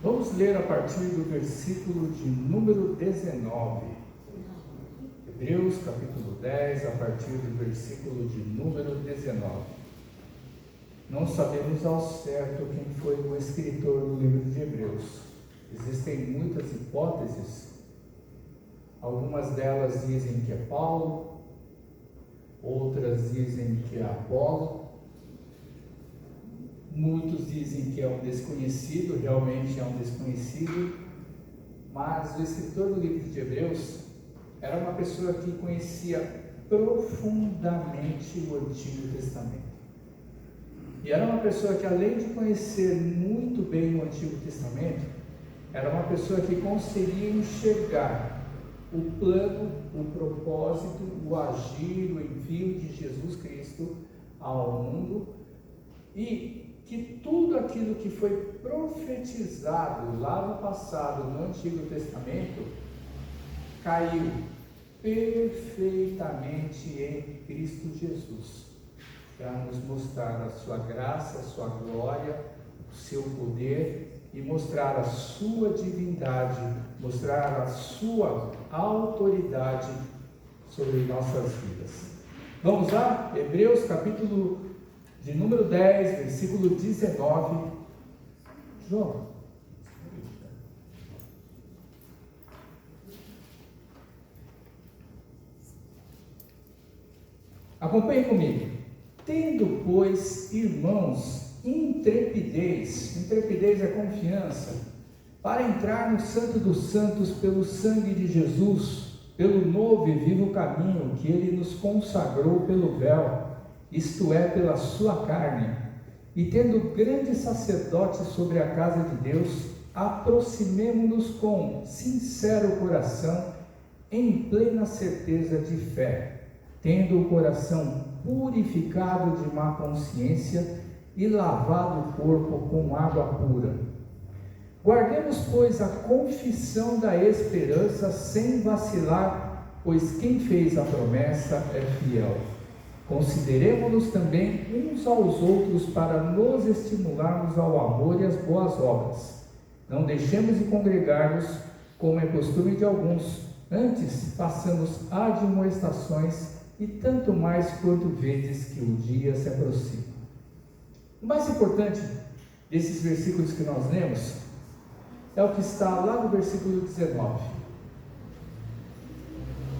Vamos ler a partir do versículo de número 19. Hebreus capítulo 10, a partir do versículo de número 19. Não sabemos ao certo quem foi o escritor do livro de Hebreus. Existem muitas hipóteses. Algumas delas dizem que é Paulo, outras dizem que é Apolo. Muitos dizem que é um desconhecido, realmente é um desconhecido, mas o escritor do livro de Hebreus era uma pessoa que conhecia profundamente o Antigo Testamento. E era uma pessoa que, além de conhecer muito bem o Antigo Testamento, era uma pessoa que conseguia enxergar o plano, o propósito, o agir, o envio de Jesus Cristo ao mundo, e que tudo aquilo que foi profetizado lá no passado, no Antigo Testamento, caiu perfeitamente em Cristo Jesus, para nos mostrar a sua graça, a sua glória, o seu poder e mostrar a sua divindade, mostrar a sua autoridade sobre nossas vidas. Vamos lá? Hebreus capítulo de número 10, versículo 19. João. Acompanhe comigo. Tendo, pois, irmãos, intrepidez é confiança, para entrar no Santo dos Santos pelo sangue de Jesus, pelo novo e vivo caminho que Ele nos consagrou pelo véu, isto é, pela sua carne, e tendo grande sacerdote sobre a casa de Deus, aproximemo-nos com sincero coração, em plena certeza de fé, tendo o coração purificado de má consciência e lavado o corpo com água pura. Guardemos, pois, a confissão da esperança sem vacilar, pois quem fez a promessa é fiel. Consideremo-nos também uns aos outros para nos estimularmos ao amor e às boas obras. Não deixemos de congregar-nos, como é costume de alguns, antes façamos admoestações, e tanto mais quanto vedes que o dia se aproxima. O mais importante desses versículos que nós lemos é o que está lá no versículo 19.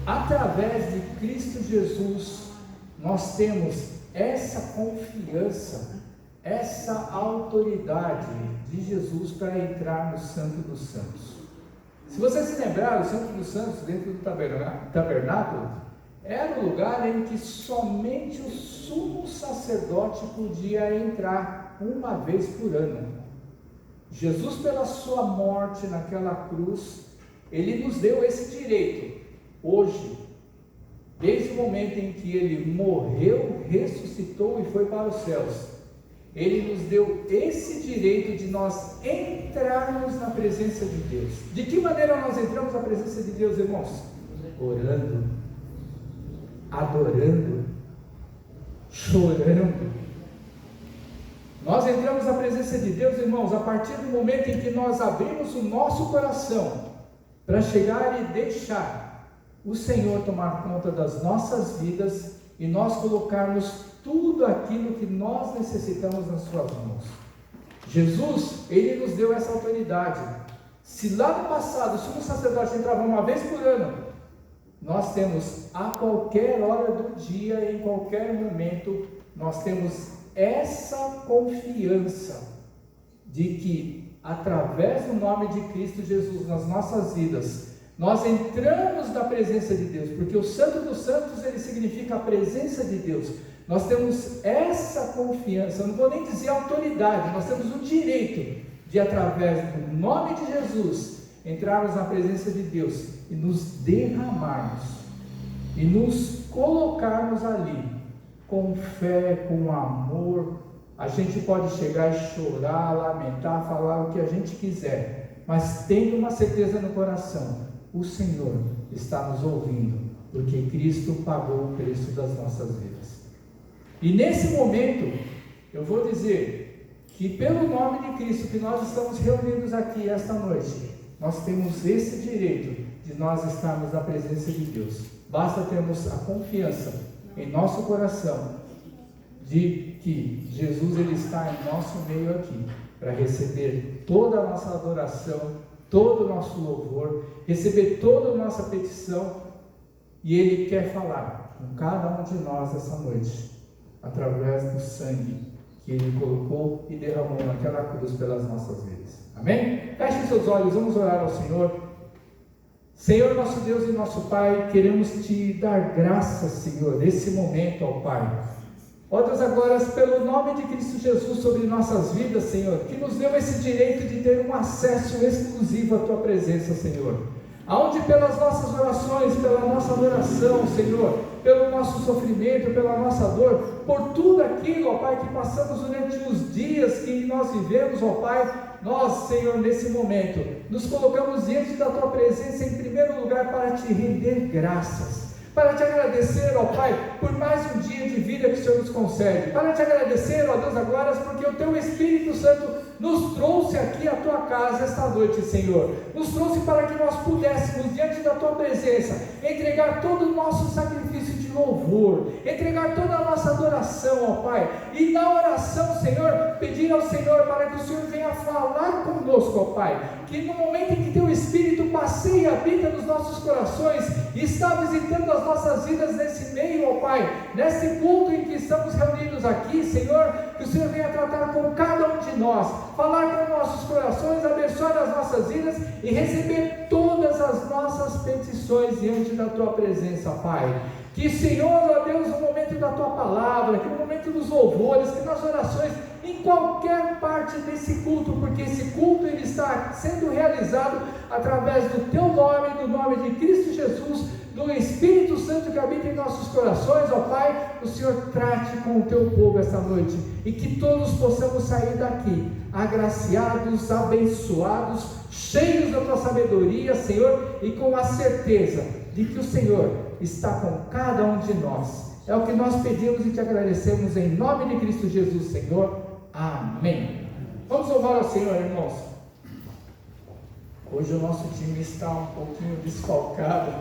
Através de Cristo Jesus, nós temos essa confiança, essa autoridade de Jesus para entrar no Santo dos Santos. Se você se lembrar, o Santo dos Santos, dentro do tabernáculo, era o lugar em que somente o sumo sacerdote podia entrar uma vez por ano. Jesus, pela sua morte naquela cruz, Ele nos deu esse direito. Hoje, desde o momento em que Ele morreu, ressuscitou e foi para os céus, Ele nos deu esse direito de nós entrarmos na presença de Deus. De que maneira nós entramos na presença de Deus, irmãos? Orando, adorando, chorando. Nós entramos na presença de Deus, irmãos, a partir do momento em que nós abrimos o nosso coração para chegar e deixar o Senhor tomar conta das nossas vidas e nós colocarmos tudo aquilo que nós necessitamos nas suas mãos. Jesus, Ele nos deu essa autoridade. Se lá no passado o sumo sacerdote entrava uma vez por ano, nós temos a qualquer hora do dia, em qualquer momento, nós temos essa confiança de que, através do nome de Cristo Jesus nas nossas vidas, nós entramos na presença de Deus, porque o Santo dos Santos, ele significa a presença de Deus. Nós temos essa confiança, eu não vou nem dizer autoridade, nós temos o direito de, através do nome de Jesus, entrarmos na presença de Deus e nos derramarmos e nos colocarmos ali com fé, com amor. A gente pode chegar e chorar, lamentar, falar o que a gente quiser, mas tendo uma certeza no coração: o Senhor está nos ouvindo, porque Cristo pagou o preço das nossas vidas. E nesse momento, eu vou dizer, que pelo nome de Cristo, que nós estamos reunidos aqui esta noite, nós temos esse direito de nós estarmos na presença de Deus. Basta termos a confiança em nosso coração de que Jesus ele está em nosso meio aqui para receber toda a nossa adoração, todo o nosso louvor, receber toda a nossa petição, e Ele quer falar com cada um de nós essa noite, através do sangue que Ele colocou e derramou naquela cruz pelas nossas vidas. Amém? Feche seus olhos, vamos orar ao Senhor. Senhor, nosso Deus e nosso Pai, queremos Te dar graças, Senhor, nesse momento, ó Pai. Ó Deus, agora, pelo nome de Cristo Jesus sobre nossas vidas, Senhor, que nos deu esse direito de ter um acesso exclusivo à Tua presença, Senhor. Aonde pelas nossas orações, pela nossa adoração, Senhor, pelo nosso sofrimento, pela nossa dor, por tudo aquilo, ó Pai, que passamos durante os dias que nós vivemos, ó Pai, nós, Senhor, nesse momento, nos colocamos diante da Tua presença em primeiro lugar para Te render graças. Para Te agradecer, ó Pai, por mais um dia de vida que o Senhor nos concede. Para Te agradecer, ó Deus, agora, porque o Teu Espírito Santo nos trouxe aqui à Tua casa esta noite, Senhor. Nos trouxe para que nós pudéssemos, diante da Tua presença, entregar todo o nosso sacrifício de louvor, entregar toda a nossa adoração, ó Pai. E na oração, Senhor, pedir ao Senhor para que o Senhor venha falar conosco, ó Pai. Que no momento em que Teu Espírito passeia e habita nos nossos corações e está visitando as nossas vidas nesse meio, ó Pai, nesse culto em que estamos reunidos aqui, Senhor, que o Senhor venha tratar com cada um de nós, falar com nossos corações, abençoar as nossas vidas e receber todas as nossas petições diante da Tua presença, Pai. Que, Senhor, ó Deus, no momento da Tua palavra, que no momento dos louvores, que nas orações, em qualquer parte desse culto, porque esse culto ele está sendo realizado através do Teu nome, do nome de Cristo Jesus, do Espírito Santo que habita em nossos corações, ó Pai, o Senhor trate com o Teu povo esta noite, e que todos possamos sair daqui, agraciados, abençoados, cheios da Tua sabedoria, Senhor, e com a certeza de que o Senhor está com cada um de nós. É o que nós pedimos e Te agradecemos em nome de Cristo Jesus, Senhor. Amém. Vamos louvar ao Senhor, irmãos. Hoje o nosso time está um pouquinho desfalcado.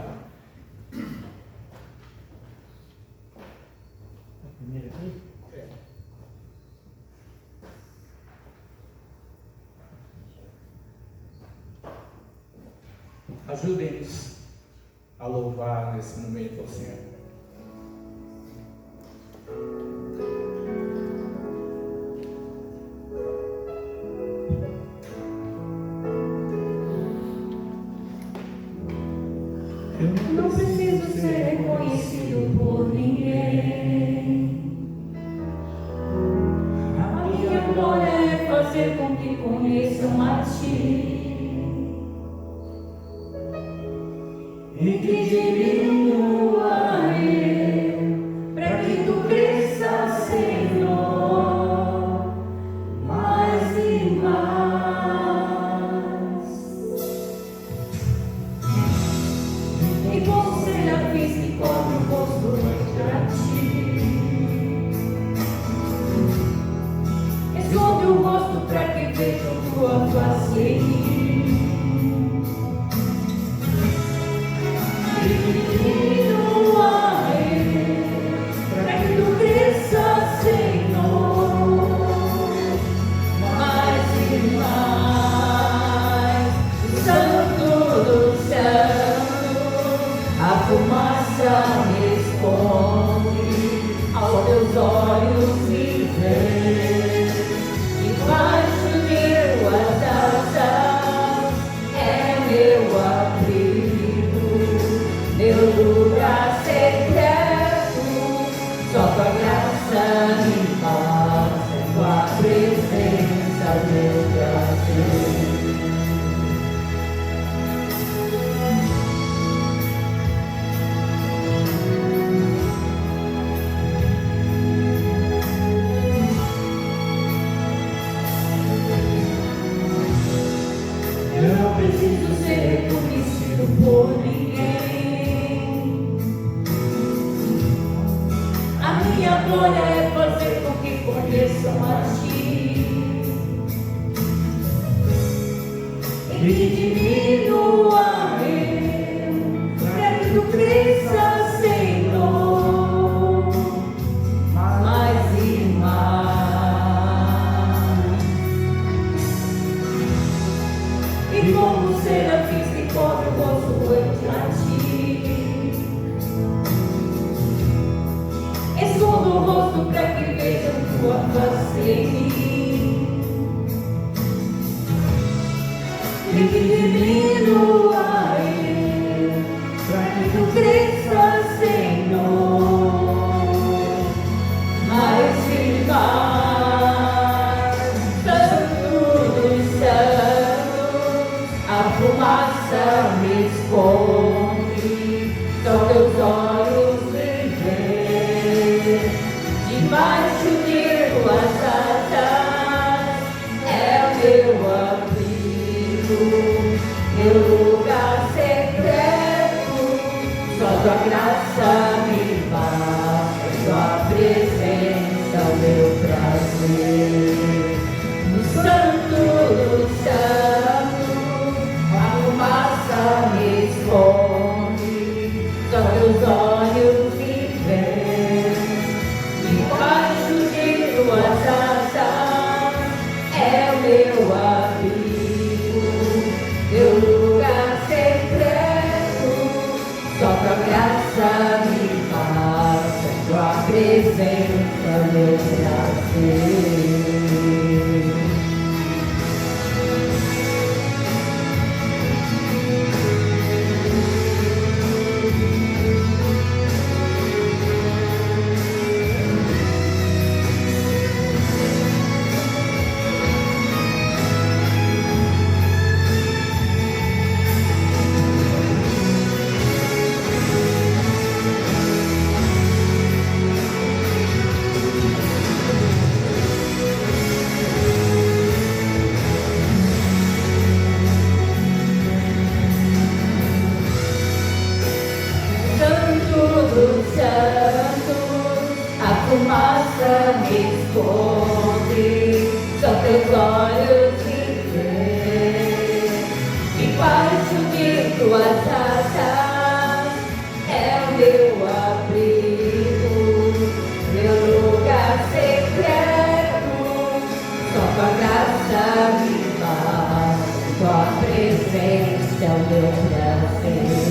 Ajudem-nos a louvar nesse momento ao Senhor. Não preciso ser reconhecido por ninguém. A minha glória é fazer com que conheçam a Ti e que diminua eu, para que Tu cresças, Senhor, mais e mais. E como serafins que cobrem o rosto para Ti, esconde o rosto para que vejam Tua face em mim. Diminua eu, para que Tu cresças, Senhor, mais e mais. Santo do céu, a fumaça responde aos Teus olhos e vê. Debaixo de Tuas asas é meu abrigo, meu lugar secreto. Só Tua graça me faz, Tua presença meu prazer. Eu não preciso ser reconhecido por ninguém. A minha glória é fazer com que conheçam a Ti e que diminua eu, para que tu cresça, Senhor, mais e mais. E como serafins que cobre o rosto ante a ti, escondo o rosto para que vejam tua face em mim, e que diminua eu, para que tu cresça, Senhor, mais e mais. Santo dos céus, a fumaça me esconde, só teus olhos me veem. Debaixo de tuas asas é o meu abrigo, meu lugar secreto. Só tua graça me basta, tua presença é o meu prazer. No santo dos santos, a fumaça me esconde, só teus olhos me veem. Debaixo de tuas asas é o meu abrigo, meu lugar secreto. Só tua graça me basta, tua presença é meu prazer. Fumaça me esconde, só teus olhos me veem. Debaixo de tuas asas é o meu abrigo, meu lugar secreto. Só tua graça me basta, tua presença é o meu prazer.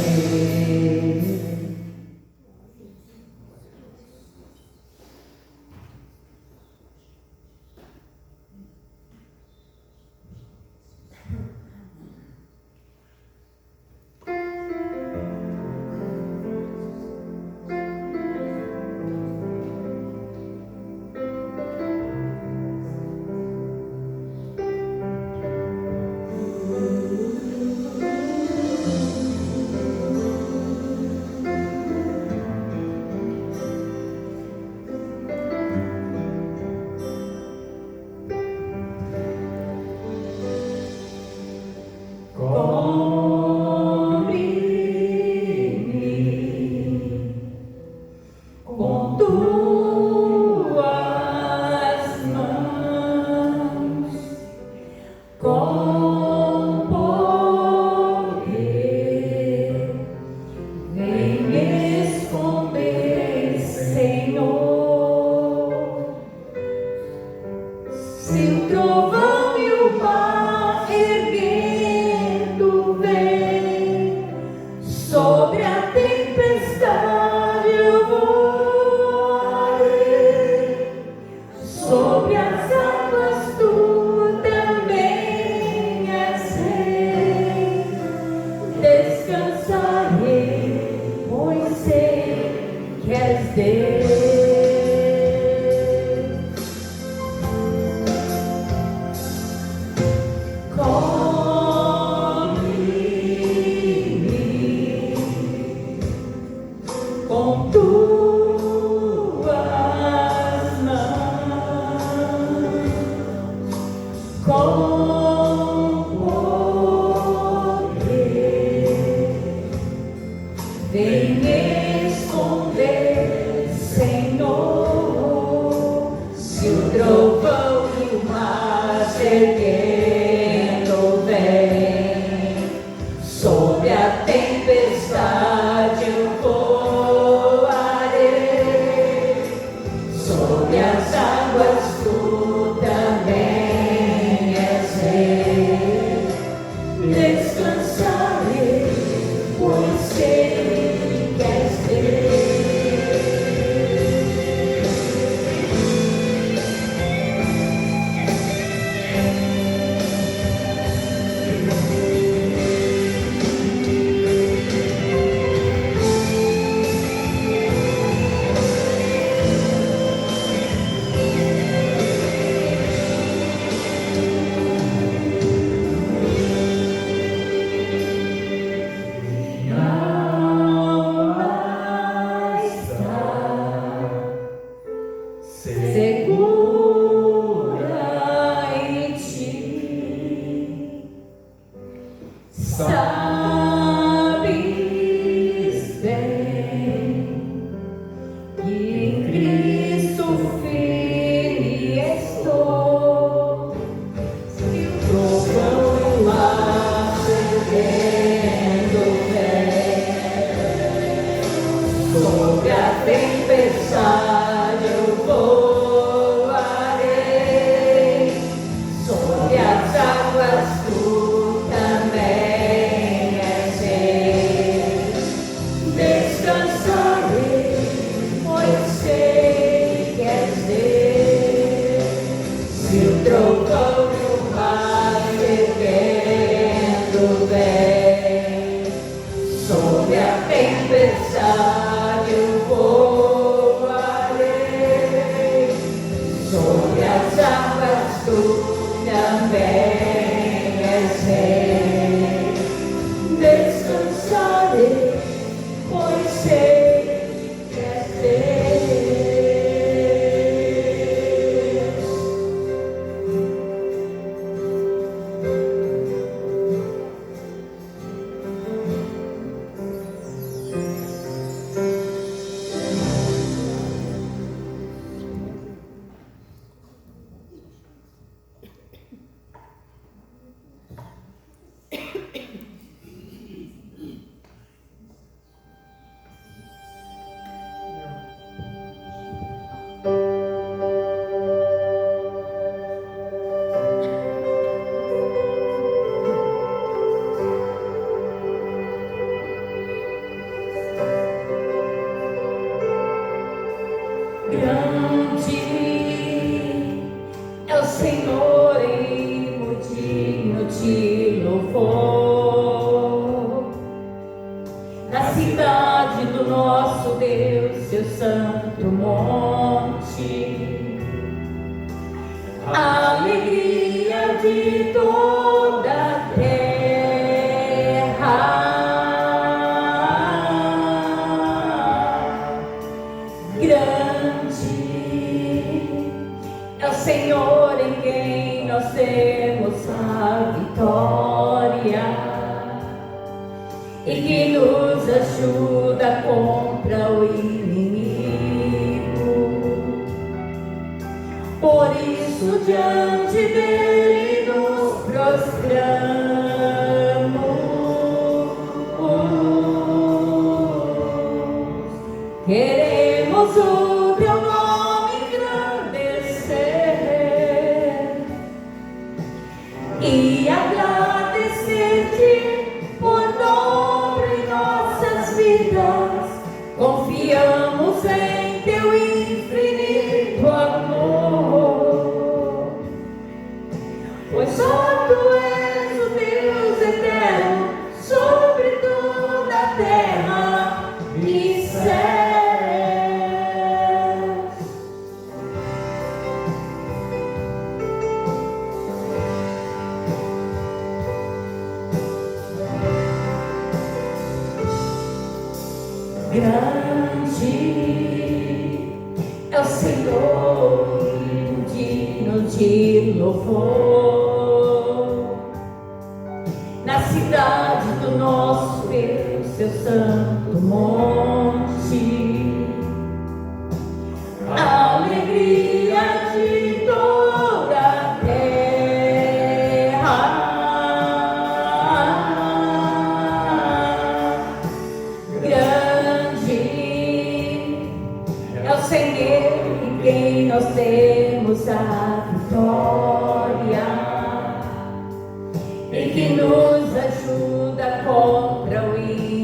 Sabes bem que em Cristo firme estou. Se o trovão no ar cedendo vem, sobre a tempestade eu voarei, sobre as águas tu também és rei. Descansarei, pois sei que és Deus. Se o trovão no mar fervendo vem, sobre a tempestade eu voarei, sobre as águas tu também és rei. Descansarei, pois sei que és Deus. Grande é o Senhor e digno de louvor. Na cidade do nosso Deus, seu santo monte, a alegria de toda a terra. Grande é o Senhor em quem nós temos a vitória e que nos ajuda contra o inimigo. Por isso diante dele nos prostramos. Queremos o teu nome engrandecer e agradecer-te por dobre nossas vidas. Confiamos em teu infinito amor, pois só tu és o Deus eterno sobre toda a terra e céus. Grande é o Senhor digno de louvor. Na cidade do nosso Deus, seu santo monte, a alegria de toda a terra. Grande é o Senhor em quem nós temos a vitória e que nos ajuda contra o inimigo.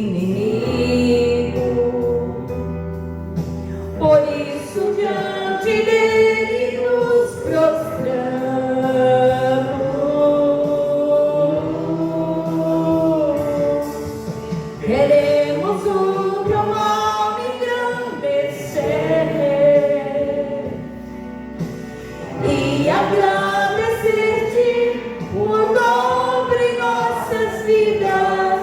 Por isso diante dele nos prostramos. Queremos o teu nome engrandecer e agradecer-te por dobre nossas vidas.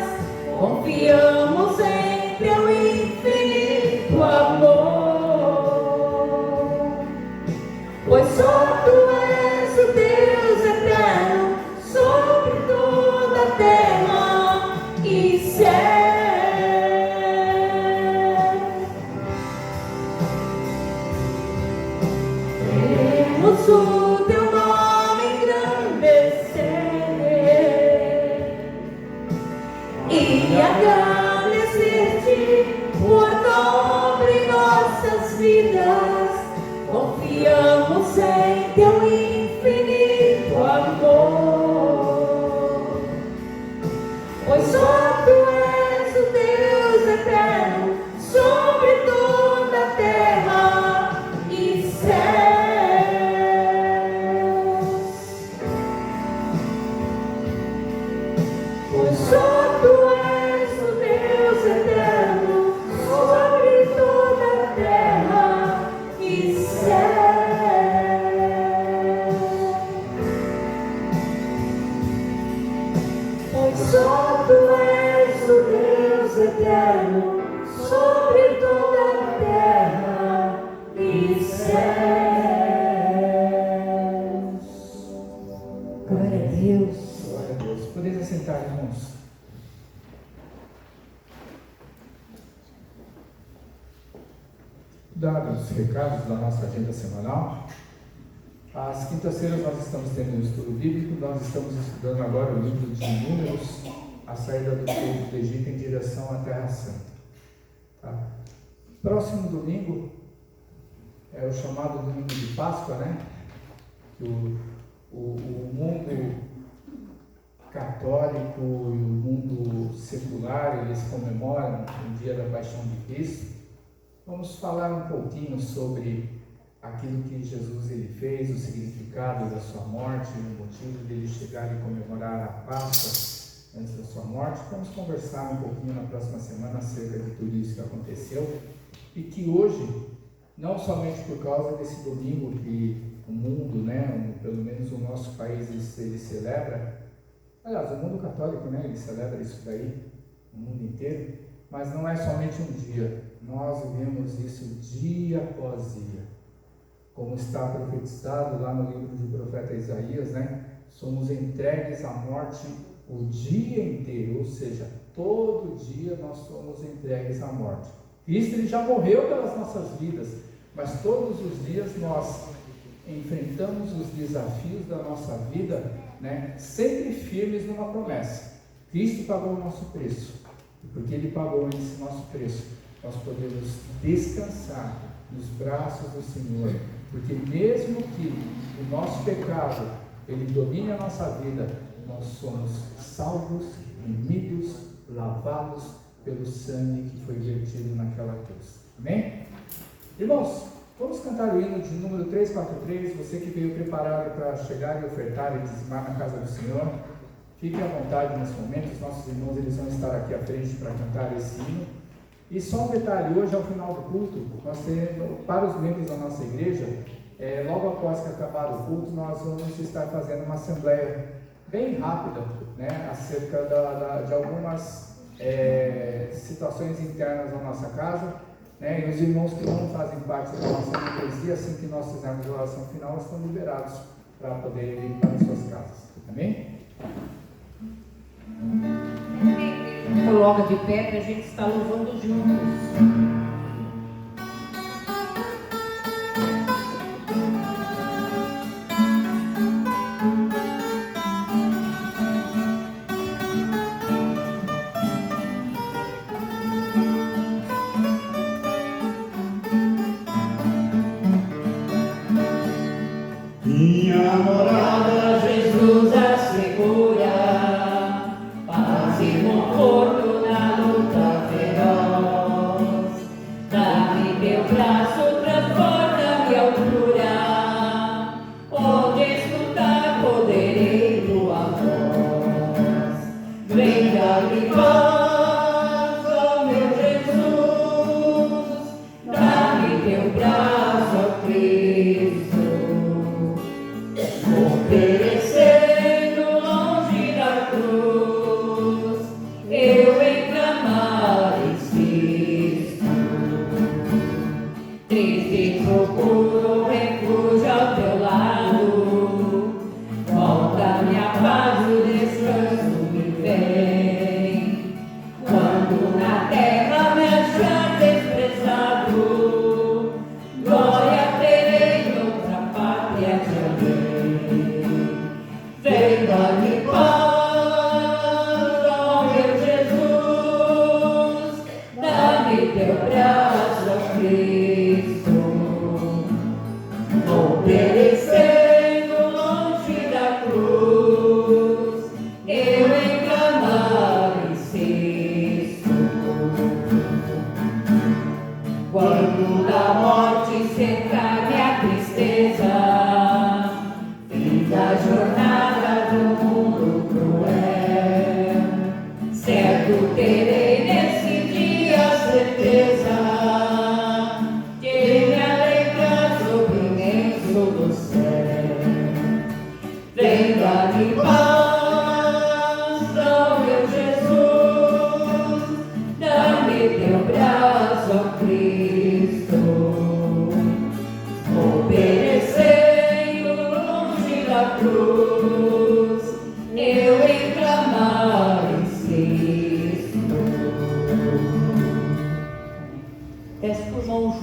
Confiamos em teu infinito amor, pois só tu és o Deus eterno sobre toda a terra sem teu infinito amor, pois só tu és o Deus eterno sobre toda a terra e céus, pois só tu és o Deus eterno sobre toda a terra e céus, pois só tu és o Deus eterno sobre toda a terra e céus. Glória a Deus. Glória a Deus. Podeis assentar, irmãos. Dados os recados da nossa agenda semanal, às quintas-feiras nós estamos tendo um estudo bíblico. Nós estamos estudando agora o livro de Números, a saída do povo do Egito em direção à Terra Santa. Tá? Próximo domingo é o chamado domingo de Páscoa, né? Que o mundo católico e o mundo secular, eles comemoram o dia da Paixão de Cristo. Vamos falar um pouquinho sobre aquilo que Jesus ele fez, o significado da sua morte, o motivo dele chegar e comemorar a Páscoa antes da sua morte. Vamos conversar um pouquinho na próxima semana acerca de tudo isso que aconteceu e que hoje, não somente por causa desse domingo que o mundo, né, pelo menos o nosso país, ele celebra, aliás, o mundo católico, né, ele celebra isso daí, o mundo inteiro, mas não é somente um dia, nós vivemos isso dia após dia, como está profetizado lá no livro do profeta Isaías, né, somos entregues à morte o dia inteiro, ou seja, todo dia nós somos entregues à morte. Cristo ele já morreu pelas nossas vidas, mas todos os dias nós enfrentamos os desafios da nossa vida, né, sempre firmes numa promessa. Cristo pagou o nosso preço, e porque Ele pagou esse nosso preço, nós podemos descansar nos braços do Senhor, porque mesmo que o nosso pecado ele domine a nossa vida, nós somos salvos, remidos, lavados pelo sangue que foi vertido naquela cruz. Amém? Irmãos, vamos cantar o hino de número 343. Você que veio preparado para chegar e ofertar e dizimar na casa do Senhor, fique à vontade nesse momento. Os nossos irmãos eles vão estar aqui à frente para cantar esse hino. E só um detalhe, hoje ao final do culto, nós temos, para os membros da nossa igreja, logo após que acabar o culto, nós vamos estar fazendo uma assembleia bem rápida, né, acerca de algumas situações internas da nossa casa, né, e os irmãos que não fazem parte da nossa membresia, assim que nós fizermos a oração final, estão liberados para poderem ir para as suas casas. Amém? Coloca de pé para a gente estar louvando juntos. Minha morada, Jesus assegura, paz e conforto na luta feroz. Dá-me teu braço, transporta-me à altura, onde escutar poderei tua voz. Vem dar-me paz, ó meu Jesus, dá-me teu braço, ó Cristo. Perecendo longe da cruz, eu em clamar insisto. Triste procuro refúgio ao teu lado, volta-me a paz, o descanso me vem.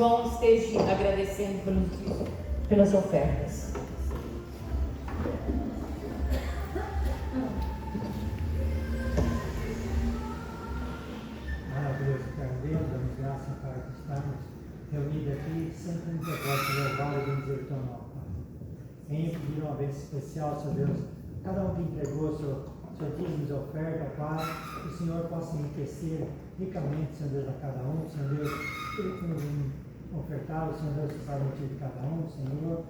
João esteja agradecendo pelas ofertas. Maravilhoso, Deus, damos graças para que estamos reunidos aqui, sempre no propósito de louvar e bendizer o teu nome, Pai. Venho pedir uma bênção especial, Senhor Deus, cada um que entregou seu dízimo de oferta, Pai, que o Senhor possa enriquecer ricamente, Senhor Deus, a cada um, Senhor Deus, tudo que nos ofertaram, Senhor Deus, que sabe o motivo de cada um, Senhor,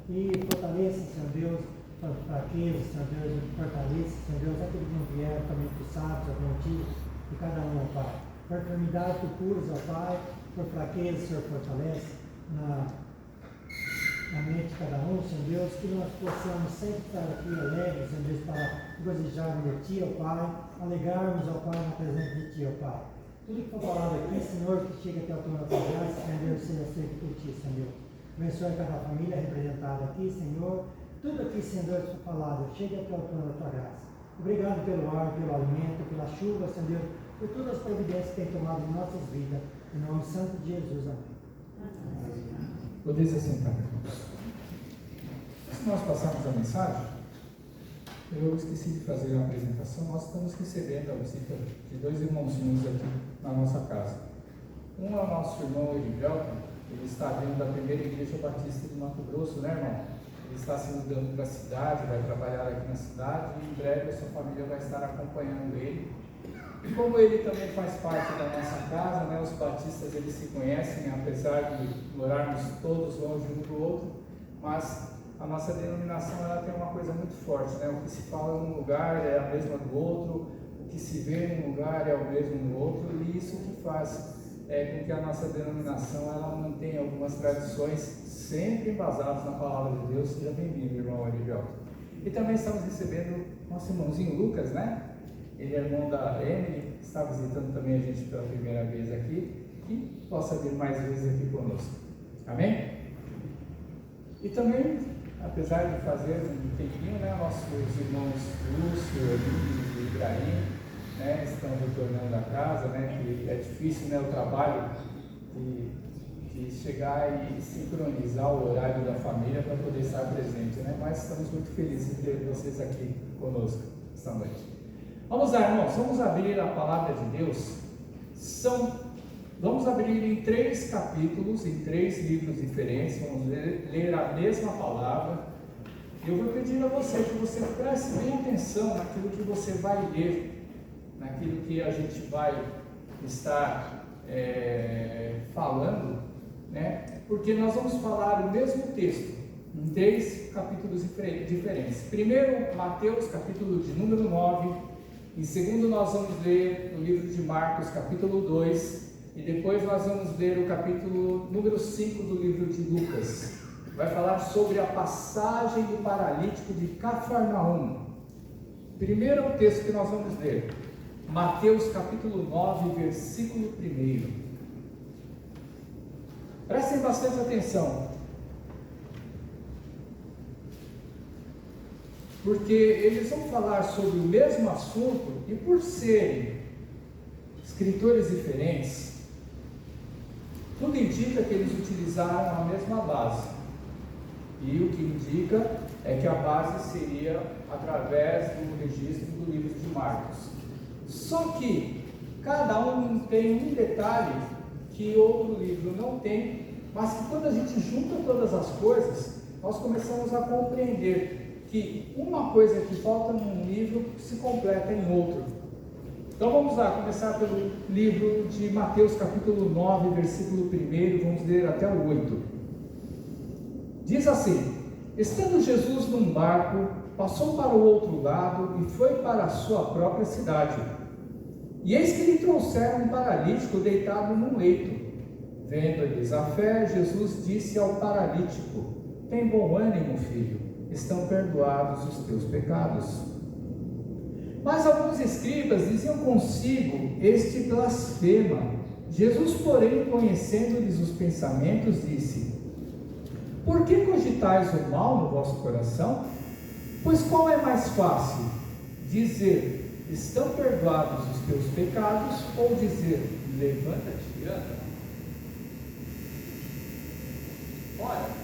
e fortaleça, Senhor Deus, para fraqueza, Senhor Deus, fortaleça, Senhor Deus, aquele que não vier também para os sábios, algum motivo de cada um, ó Pai. Por enfermidade, tu curas, ó Pai, por fraqueza, Senhor, fortalece na mente de cada um, Senhor Deus, que nós possamos sempre estar aqui alegres, Senhor Deus, para gozijarmos de Ti, ó Pai, alegarmos, ó Pai, na presença de Ti, ó Pai. Tudo que for falado aqui, Senhor, que chega até o trono da Tua graça, Senhor Deus, seja aceito por Ti, Senhor. Abençoe cada família representada aqui, Senhor. Tudo aqui, Senhor Deus, que for falado, chega até o trono da Tua graça. Obrigado pelo ar, pelo alimento, pela chuva, Senhor Deus, por todas as providências que tem tomado em nossas vidas. Em nome santo de Jesus, amém. Podeis assentar, irmãos. Se nós passarmos a mensagem, eu esqueci de fazer a apresentação. Nós estamos recebendo a visita de dois irmãozinhos aqui na nossa casa. Um é o nosso irmão Erivelto, ele está vindo da primeira igreja batista de Mato Grosso, né, irmão? Ele está se mudando para a cidade, vai trabalhar aqui na cidade e em breve a sua família vai estar acompanhando ele. E como ele também faz parte da nossa casa, né, os batistas eles se conhecem, apesar de morarmos todos longe um do outro, mas a nossa denominação ela tem uma coisa muito forte, né? O que se fala num lugar é a mesma do outro, o que se vê num lugar é o mesmo no outro, e isso que faz com que a nossa denominação ela mantenha algumas tradições sempre embasadas na palavra de Deus. Seja bem-vindo, irmão Erivelto. E também estamos recebendo nosso irmãozinho Lucas, né? Ele é irmão da Emily, está visitando também a gente pela primeira vez aqui, e possa vir mais vezes aqui conosco. Amém? E também, apesar de fazer um tempinho, né, nossos irmãos Lúcio e Ibrahim, né, estão retornando à casa, né, que é difícil, né, o trabalho de chegar e sincronizar o horário da família para poder estar presente, né, mas estamos muito felizes de ter vocês aqui conosco esta noite. Vamos lá, irmãos, vamos abrir a palavra de Deus. Vamos abrir em 3 capítulos, em 3 livros diferentes. Vamos ler a mesma palavra. Eu vou pedir a você que você preste bem atenção naquilo que você vai ler, naquilo que a gente vai estar falando, né? Porque nós vamos falar o mesmo texto em 3 capítulos diferentes. Primeiro, Mateus, capítulo de número 9. Em segundo, nós vamos ler o livro de Marcos, capítulo 2, e depois nós vamos ler o capítulo número 5 do livro de Lucas. Vai falar sobre a passagem do paralítico de Cafarnaum. Primeiro é o texto que nós vamos ler, Mateus, capítulo 9, versículo 1. Prestem bastante atenção, porque eles vão falar sobre o mesmo assunto e por serem escritores diferentes, tudo indica que eles utilizaram a mesma base. E o que indica é que a base seria através do registro do livro de Marcos. Só que cada um tem um detalhe que outro livro não tem, mas que quando a gente junta todas as coisas, nós começamos a compreender que uma coisa que falta num livro se completa em outro. Então vamos lá, começar pelo livro de Mateus, capítulo 9, versículo 1, vamos ler até o 8. Diz assim: estando Jesus num barco, passou para o outro lado e foi para a sua própria cidade. E eis que lhe trouxeram um paralítico deitado num leito. Vendo-lhes a fé, Jesus disse ao paralítico: tem bom ânimo, filho, estão perdoados os teus pecados. Mas alguns escribas diziam consigo: este blasfema. Jesus, porém, conhecendo-lhes os pensamentos, disse: por que cogitais o mal no vosso coração? Pois qual é mais fácil, dizer: estão perdoados os teus pecados, ou dizer: levanta-te e anda? Ora,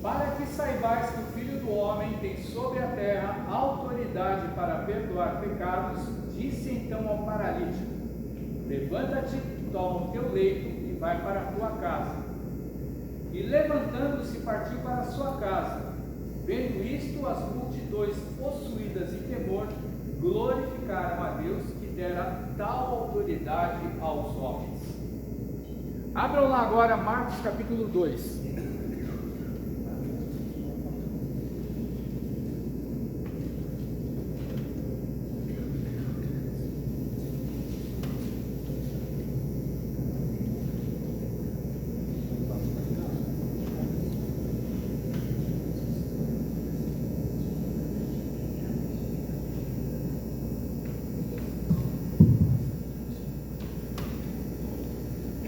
para que saibais que o Filho do Homem tem sobre a terra autoridade para perdoar pecados, disse então ao paralítico: levanta-te, toma o teu leito e vai para a tua casa. E levantando-se partiu para a sua casa. Vendo isto, as multidões, possuídas de temor, glorificaram a Deus que dera tal autoridade aos homens. Abram lá agora Marcos capítulo 2.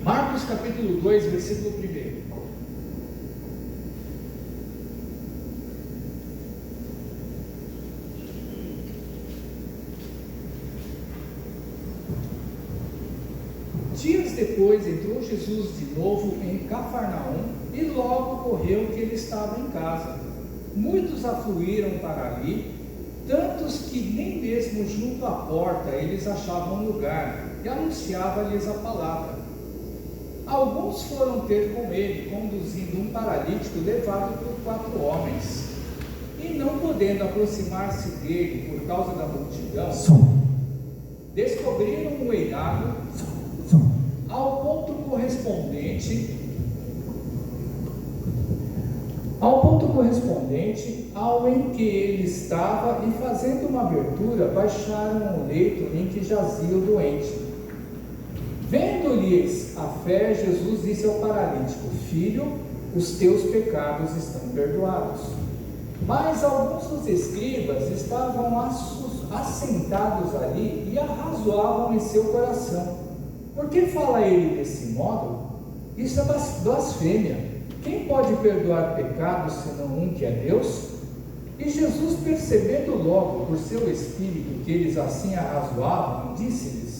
Marcos capítulo 2, versículo 1. Dias depois entrou Jesus de novo em Cafarnaum e logo ocorreu que ele estava em casa. Muitos afluíram para ali, tantos que nem mesmo junto à porta eles achavam lugar, e anunciava-lhes a palavra. Alguns foram ter com ele, conduzindo um paralítico levado por 4 homens, e não podendo aproximar-se dele por causa da multidão, descobriram um eirado ao ponto correspondente ao em que ele estava, e fazendo uma abertura, baixaram o leito em que jazia o doente. Vendo-lhes a fé, Jesus disse ao paralítico: filho, os teus pecados estão perdoados. Mas alguns dos escribas estavam assentados ali e arrazoavam em seu coração: por que fala ele desse modo? Isso é blasfêmia. Quem pode perdoar pecados senão um que é Deus? E Jesus, percebendo logo por seu espírito que eles assim arrazoavam, disse-lhes: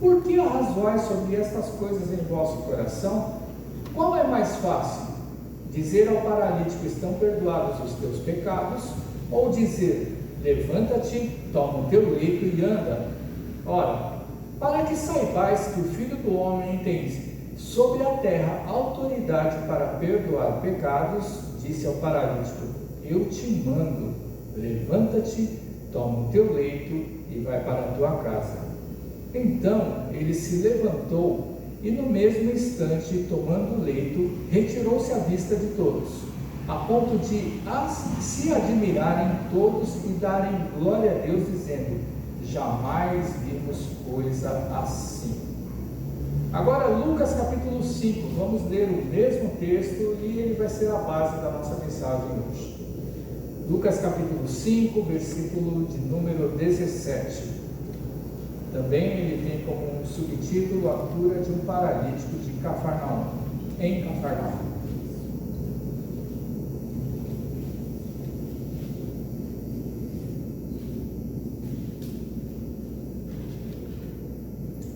por que arrazoais sobre estas coisas em vosso coração? Qual é mais fácil? Dizer ao paralítico: estão perdoados os teus pecados? Ou dizer: levanta-te, toma o teu leito e anda? Ora, para que saibais que o Filho do Homem tem sobre a terra autoridade para perdoar pecados, disse ao paralítico: eu te mando, levanta-te, toma o teu leito e vai para a tua casa. Então ele se levantou e no mesmo instante, tomando o leito, retirou-se à vista de todos, a ponto de se admirarem todos e darem glória a Deus, dizendo: jamais vimos coisa assim. Agora Lucas capítulo 5, vamos ler o mesmo texto e ele vai ser a base da nossa mensagem hoje. Lucas capítulo 5, versículo de número 17. Também ele tem como um subtítulo a cura de um paralítico de Cafarnaum, em Cafarnaum.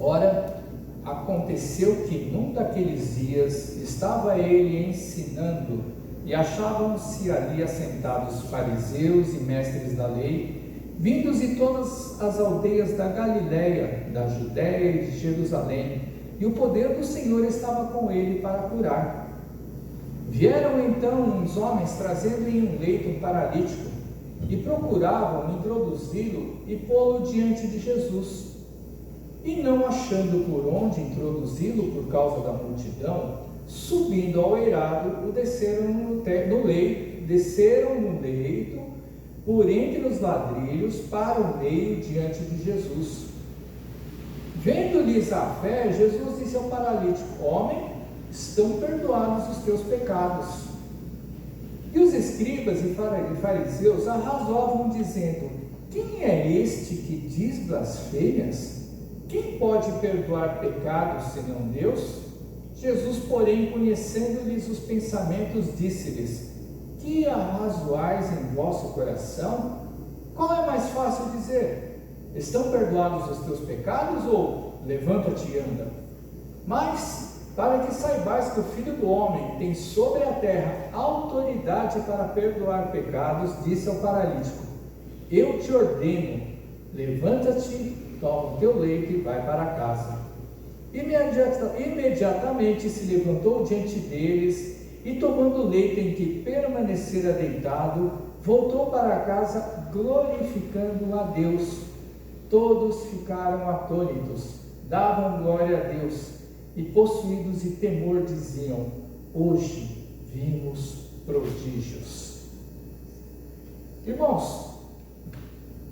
Ora, aconteceu que num daqueles dias estava ele ensinando e achavam-se ali assentados fariseus e mestres da lei, vindos de todas as aldeias da Galiléia, da Judéia e de Jerusalém, e o poder do Senhor estava com ele para curar. Vieram então uns homens trazendo em um leito um paralítico, e procuravam introduzi-lo e pô-lo diante de Jesus. E não achando por onde introduzi-lo por causa da multidão, subindo ao eirado, o desceram no leito, por entre os ladrilhos, para o meio diante de Jesus. Vendo-lhes a fé, Jesus disse ao paralítico: homem, estão perdoados os teus pecados. E os escribas e fariseus arrazoavam, dizendo: quem é este que diz blasfêmias? Quem pode perdoar pecados senão Deus? Jesus, porém, conhecendo-lhes os pensamentos, disse-lhes: que arrazoais em vosso coração? Qual é mais fácil dizer? Estão perdoados os teus pecados ou levanta-te e anda? Mas, para que saibais que o Filho do Homem tem sobre a terra autoridade para perdoar pecados, disse ao paralítico: eu te ordeno, levanta-te, toma o teu leito e vai para casa. Imediatamente se levantou diante deles e, tomando o leito em que permanecera deitado, voltou para casa glorificando a Deus. Todos ficaram atônitos, davam glória a Deus e, possuídos de temor, diziam: hoje vimos prodígios. Irmãos,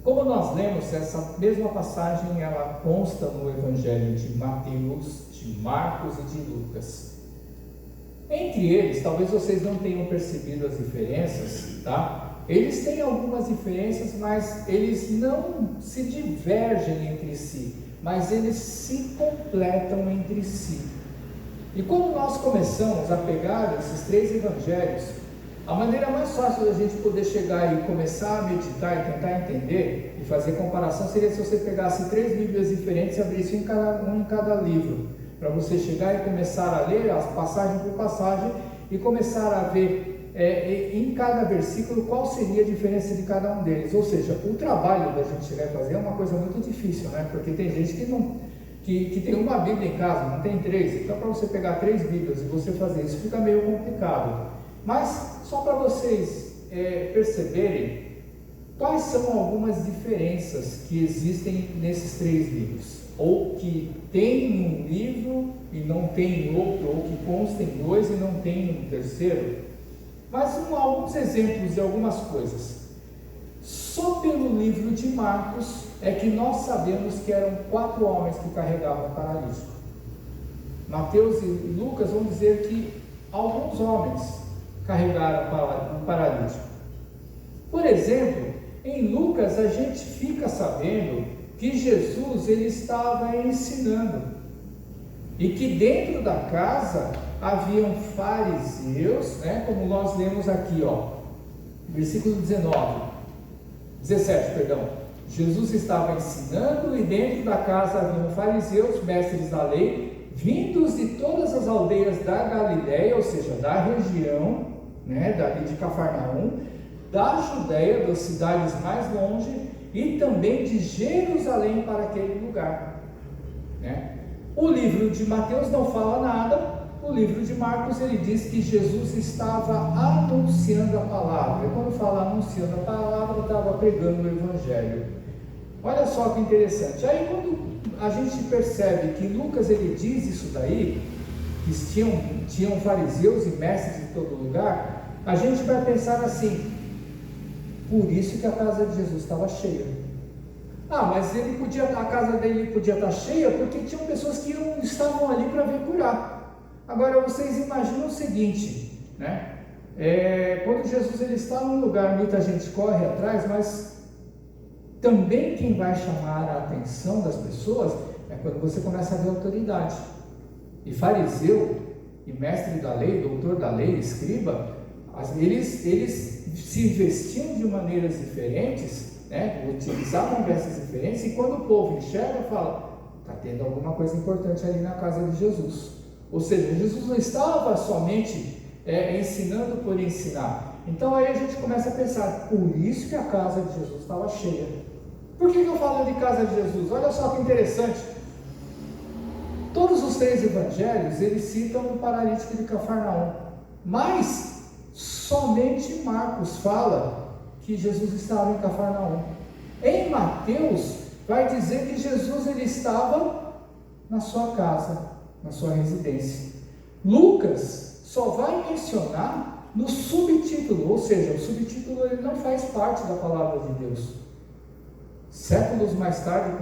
como nós lemos, essa mesma passagem ela consta no Evangelho de Mateus, de Marcos e de Lucas. Entre eles, talvez vocês não tenham percebido as diferenças, tá? Eles têm algumas diferenças, mas eles não se divergem entre si, mas eles se completam entre si. E quando nós começamos a pegar esses três evangelhos, a maneira mais fácil da gente poder chegar e começar a meditar e tentar entender e fazer comparação seria se você pegasse três Bíblias diferentes e abrisse um em cada livro, para você chegar e começar a ler as passagem por passagem e começar a ver em cada versículo qual seria a diferença de cada um deles. Ou seja, o trabalho da gente chegar e fazer é uma coisa muito difícil, né? Porque tem gente que tem uma Bíblia em casa, não tem três. Então, para você pegar três Bíblias e você fazer isso fica meio complicado. Mas só para vocês perceberem quais são algumas diferenças que existem nesses três livros, ou que tem um livro e não tem outro, ou que consta em dois e não tem um terceiro. Mas alguns exemplos de algumas coisas. Só pelo livro de Marcos é que nós sabemos que eram 4 homens que carregavam o paralítico. Mateus e Lucas vão dizer que alguns homens carregaram o paralítico. Por exemplo, em Lucas a gente fica sabendo que Jesus ele estava ensinando e que dentro da casa haviam fariseus, né, como nós lemos aqui, versículo 17, Jesus estava ensinando e dentro da casa haviam fariseus, mestres da lei, vindos de todas as aldeias da Galiléia, ou seja, da região, né, dali de Cafarnaum, da Judéia, das cidades mais longe, e também de Jerusalém para aquele lugar, né? O livro de Mateus não fala nada. O livro de Marcos ele diz que Jesus estava anunciando a palavra. E quando fala anunciando a palavra, estava pregando o evangelho. Olha só que interessante. Aí quando a gente percebe que Lucas ele diz isso daí, que tinham fariseus e mestres em todo lugar, a gente vai pensar assim: por isso que a casa de Jesus estava cheia. Mas a casa dele podia estar cheia porque tinham pessoas que estavam ali para vir curar. Agora vocês imaginam o seguinte, né? Quando Jesus ele está num lugar, muita gente corre atrás, mas também quem vai chamar a atenção das pessoas é quando você começa a ver autoridade. E fariseu, e mestre da lei, doutor da lei, escriba, eles se vestiam de maneiras diferentes, né? Utilizavam peças diferentes, e quando o povo enxerga, fala: está tendo alguma coisa importante ali na casa de Jesus. Ou seja, Jesus não estava somente ensinando por ensinar. Então aí a gente começa a pensar: por isso que a casa de Jesus estava cheia. Por que eu falo de casa de Jesus? Olha só que interessante. Todos os 3 evangelhos eles citam o paralítico de Cafarnaum, mas somente Marcos fala que Jesus estava em Cafarnaum. Em Mateus vai dizer que Jesus ele estava na sua casa, na sua residência. Lucas só vai mencionar no subtítulo, ou seja, o subtítulo ele não faz parte da palavra de Deus. Séculos mais tarde,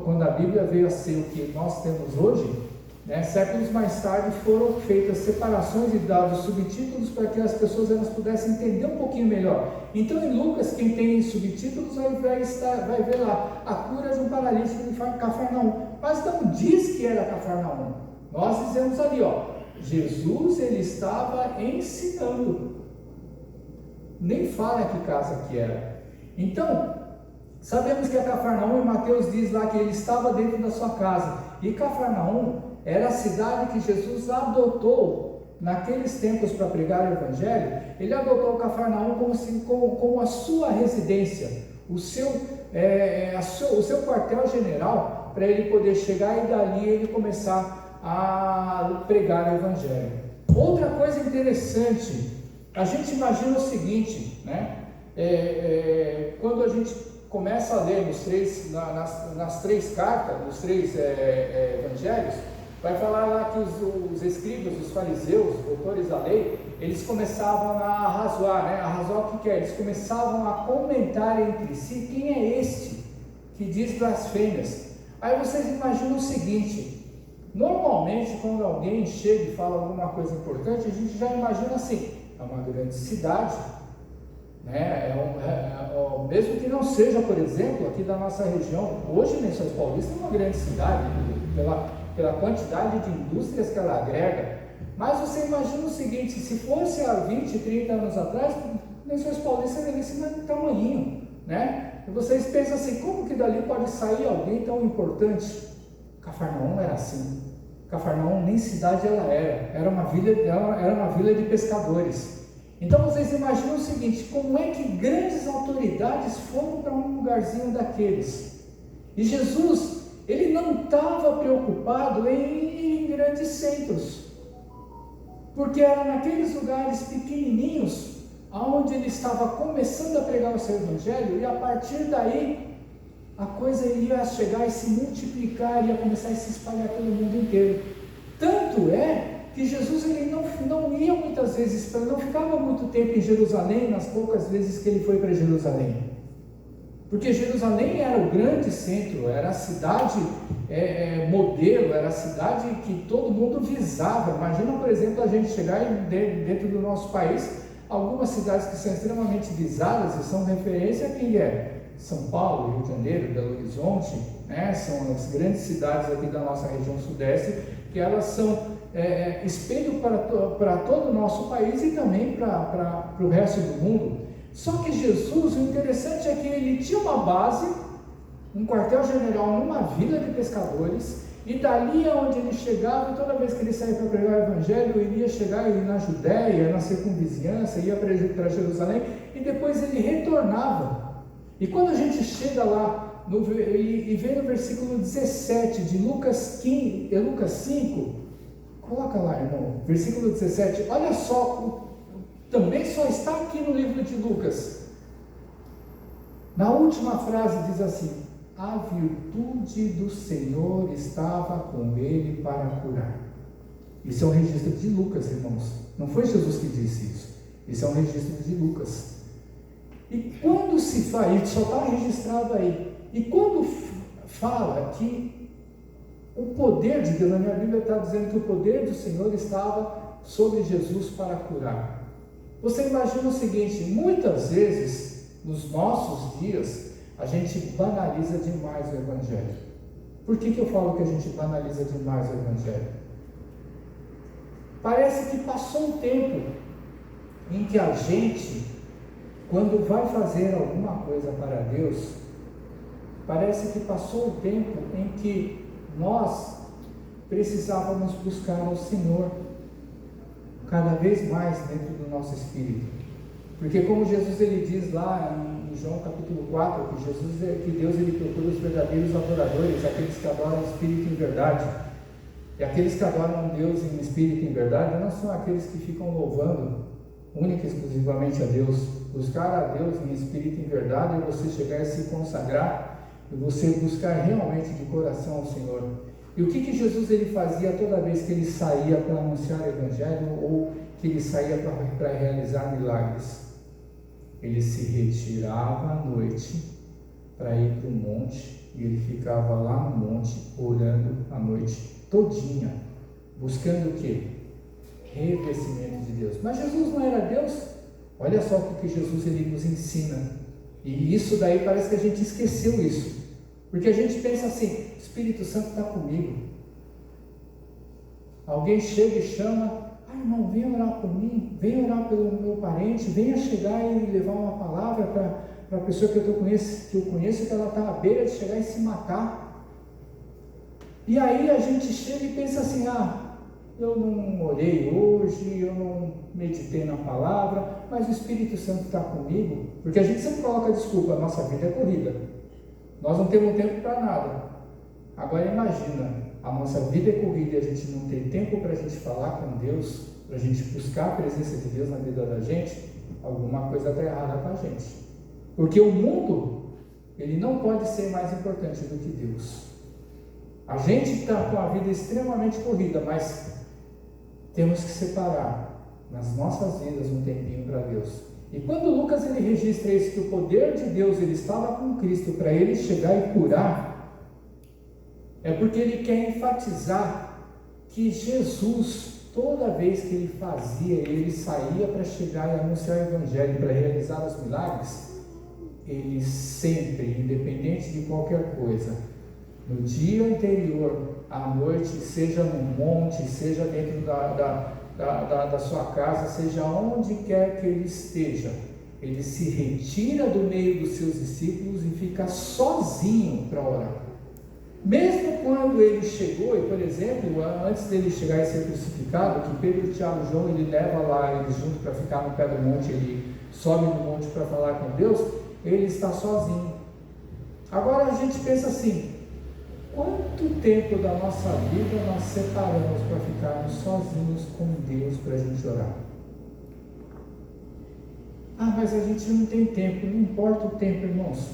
quando a Bíblia veio a ser o que nós temos hoje, né, séculos mais tarde foram feitas separações e dados subtítulos para que as pessoas elas pudessem entender um pouquinho melhor. Então em Lucas, quem tem subtítulos vai ver lá a cura de um paralítico de Cafarnaum, mas não diz que era Cafarnaum. Nós dizemos ali, Jesus ele estava ensinando. nem fala que casa que era. Então, sabemos que a Cafarnaum, em Mateus diz lá que ele estava dentro da sua casa. E Cafarnaum era a cidade que Jesus adotou naqueles tempos para pregar o Evangelho. Ele adotou Cafarnaum como a sua residência, o seu quartel-general, para ele poder chegar e dali ele começar a pregar o Evangelho. Outra coisa interessante, a gente imagina o seguinte, né? Quando a gente começa a ler nas três cartas, nos três evangelhos, vai falar lá que os escribas, os fariseus, os doutores da lei, eles começavam a arrazoar, né? Arrazoar o que é? Eles começavam a comentar entre si: quem é este que diz blasfêmias? Aí vocês imaginam o seguinte: normalmente quando alguém chega e fala alguma coisa importante, a gente já imagina assim: é uma grande cidade, né? Mesmo que não seja, por exemplo, aqui da nossa região, hoje Lençóis Paulista é uma grande cidade, pela quantidade de indústrias que ela agrega. Mas você imagina o seguinte: se fosse há 20, 30 anos atrás, Lençóis Paulista era desse tamanhinho, né? E vocês pensam assim: como que dali pode sair alguém tão importante? Cafarnaum era assim. Cafarnaum nem cidade ela era uma vila de pescadores. Então vocês imaginam o seguinte: como é que grandes autoridades foram para um lugarzinho daqueles? E Jesus, ele não estava preocupado em grandes centros, porque era naqueles lugares pequenininhos onde ele estava começando a pregar o seu evangelho, e a partir daí a coisa ia chegar e se multiplicar, ia começar a se espalhar pelo mundo inteiro. Tanto é que Jesus ele não ia muitas vezes, não ficava muito tempo em Jerusalém, nas poucas vezes que ele foi para Jerusalém, porque Jerusalém era o grande centro, era a cidade modelo, era a cidade que todo mundo visava. Imagina, por exemplo, a gente chegar dentro do nosso país, algumas cidades que são extremamente visadas e são referência a quem é? São Paulo, Rio de Janeiro, Belo Horizonte, né? São as grandes cidades aqui da nossa região sudeste, que elas são espelho para todo o nosso país e também para o resto do mundo. Só que Jesus, o interessante é que ele tinha uma base, um quartel-general numa vila de pescadores, e dali onde ele chegava, toda vez que ele saía para pregar o evangelho, ele ia chegar na Judéia, na circunvizinhança, ia para Jerusalém, e depois ele retornava. E quando a gente chega lá e vê no versículo 17 de Lucas 5, coloca lá, irmão, versículo 17, olha só, também só está aqui no livro de Lucas. Na última frase diz assim: a virtude do Senhor estava com ele para curar. Isso é um registro de Lucas, irmãos. Não foi Jesus que disse isso. Isso é um registro de Lucas. E quando se fala, isso só está registrado aí. E quando fala que o poder de Deus, na minha Bíblia está dizendo que o poder do Senhor estava sobre Jesus para curar. Você imagina o seguinte: muitas vezes, nos nossos dias, a gente banaliza demais o Evangelho. Por que eu falo que a gente banaliza demais o Evangelho? Parece que passou um tempo em que a gente, quando vai fazer alguma coisa para Deus, parece que passou o tempo em que nós precisávamos buscar ao Senhor cada vez mais dentro do nosso espírito. Porque como Jesus ele diz lá em João capítulo 4, que Deus ele procura os verdadeiros adoradores, aqueles que adoram o Espírito em verdade. E aqueles que adoram Deus em espírito e em verdade não são aqueles que ficam louvando única e exclusivamente a Deus. Buscar a Deus em espírito e em verdade é você chegar e se consagrar, e você buscar realmente de coração ao Senhor. E o que Jesus ele fazia toda vez que ele saía para anunciar o Evangelho, ou que ele saía para realizar milagres? Ele se retirava à noite para ir para o monte, e ele ficava lá no monte orando a noite todinha, buscando o quê? Revestimento de Deus. Mas Jesus não era Deus? Olha só o que Jesus ele nos ensina. E isso daí parece que a gente esqueceu isso, porque a gente pensa assim: o Espírito Santo está comigo. Alguém chega e chama: irmão, venha orar por mim, venha orar pelo meu parente, venha chegar e levar uma palavra para a pessoa que eu conheço, que ela está à beira de chegar e se matar. E aí a gente chega e pensa assim, eu não orei hoje, eu não meditei na palavra, mas o Espírito Santo está comigo, porque a gente sempre coloca a desculpa, a nossa vida é corrida, nós não temos tempo para nada. Agora imagina, a nossa vida é corrida e a gente não tem tempo para a gente falar com Deus, para a gente buscar a presença de Deus na vida da gente, alguma coisa está errada com a gente, porque o mundo, ele não pode ser mais importante do que Deus. A gente está com a vida extremamente corrida, mas temos que separar nas nossas vidas um tempinho para Deus. E quando Lucas ele registra isso, que o poder de Deus ele estava com Cristo para ele chegar e curar, é porque ele quer enfatizar que Jesus, toda vez que ele saía para chegar e anunciar o Evangelho, para realizar os milagres, ele sempre, independente de qualquer coisa, no dia anterior, à noite, seja no monte, seja dentro da sua casa, seja onde quer que ele esteja, ele se retira do meio dos seus discípulos e fica sozinho para orar. Mesmo quando ele chegou, e por exemplo, antes dele chegar e ser crucificado, que Pedro, Tiago e João, ele leva lá eles juntos para ficar no pé do monte, ele sobe no monte para falar com Deus, ele está sozinho. Agora a gente pensa assim, quanto tempo da nossa vida nós separamos para ficarmos sozinhos com Deus para a gente orar? Mas a gente não tem tempo. Não importa o tempo, irmãos.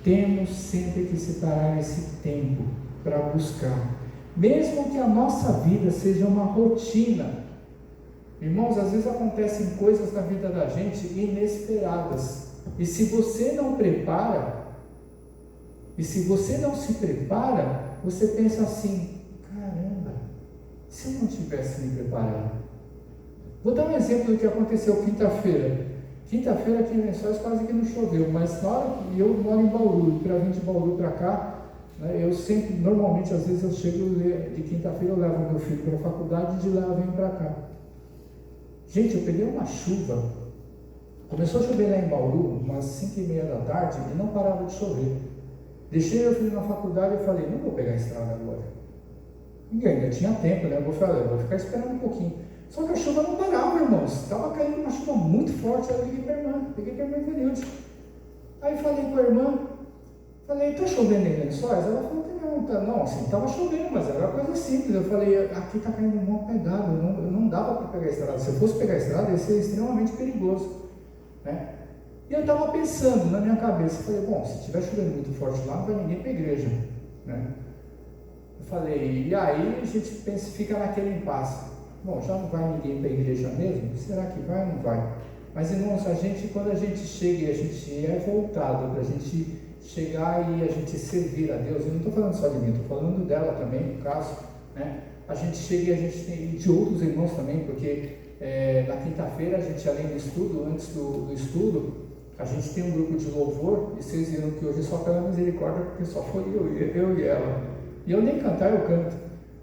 Temos sempre que separar esse tempo para buscar. Mesmo que a nossa vida seja uma rotina. Irmãos, às vezes acontecem coisas na vida da gente inesperadas. E se você não prepara, e se você não se prepara, você pensa assim, caramba, se eu não tivesse me preparado. Vou dar um exemplo do que aconteceu quinta-feira. Quinta-feira aqui em Lençóis quase que não choveu, mas na hora que eu moro em Bauru, para vir de Bauru para cá, né, eu sempre, normalmente, às vezes eu chego de quinta-feira, eu levo meu filho para a faculdade e de lá eu venho para cá. Gente, eu peguei uma chuva, começou a chover lá em Bauru, umas 5h30 da tarde, e não parava de chover. Deixei meu filho na faculdade e falei, não vou pegar a estrada agora. E ainda tinha tempo, né? Vou ficar esperando um pouquinho. Só que a chuva não parava, irmãos. Estava caindo uma chuva muito forte. Aí eu liguei para a irmã, em Verilde. Aí falei com a irmã, está chovendo em Lençóis? Ela falou que não, assim, estava chovendo, mas era uma coisa simples. Eu falei, aqui está caindo uma pegada, eu não dava para pegar a estrada. Se eu fosse pegar a estrada, ia ser extremamente perigoso, né? E eu estava pensando na minha cabeça, falei, bom, se estiver chovendo muito forte lá, não vai ninguém para a igreja, né? Eu falei, e aí a gente pensa, fica naquele impasse, bom, já não vai ninguém para a igreja mesmo? Será que vai ou não vai? Mas irmãos, quando a gente chega e a gente é voltado para a gente chegar e a gente servir a Deus, eu não estou falando só de mim, estou falando dela também, no caso, né? A gente chega e a gente tem, e de outros irmãos também, porque na quinta-feira a gente, além do estudo, antes do estudo, a gente tem um grupo de louvor, e vocês viram que hoje só pela misericórdia, porque só foi eu e ela. E eu nem cantar, eu canto.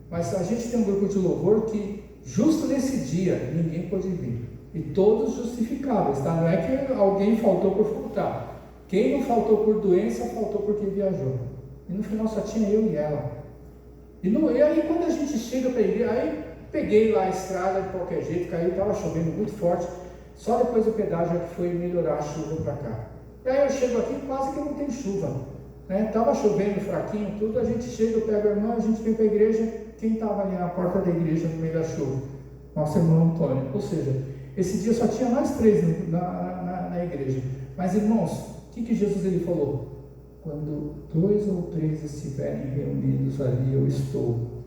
Mas a gente tem um grupo de louvor que, justo nesse dia, ninguém pôde vir. E todos justificáveis, tá? Não é que alguém faltou por faltar. Quem não faltou por doença, faltou porque viajou. E no final só tinha eu e ela. E aí quando a gente chega para a igreja, aí peguei lá a estrada de qualquer jeito, caiu, estava chovendo muito forte. Só depois do pedágio é que foi melhorar a chuva para cá. E aí eu chego aqui, quase que não tem chuva, né? Estava chovendo fraquinho, tudo, a gente chega, eu pego a irmã, a gente vem para a igreja. Quem estava ali na porta da igreja no meio da chuva? Nosso irmão Antônio. Ou seja, esse dia só tinha nós três na igreja. Mas irmãos, o que Jesus ele falou? Quando 2 ou 3 estiverem reunidos ali, eu estou.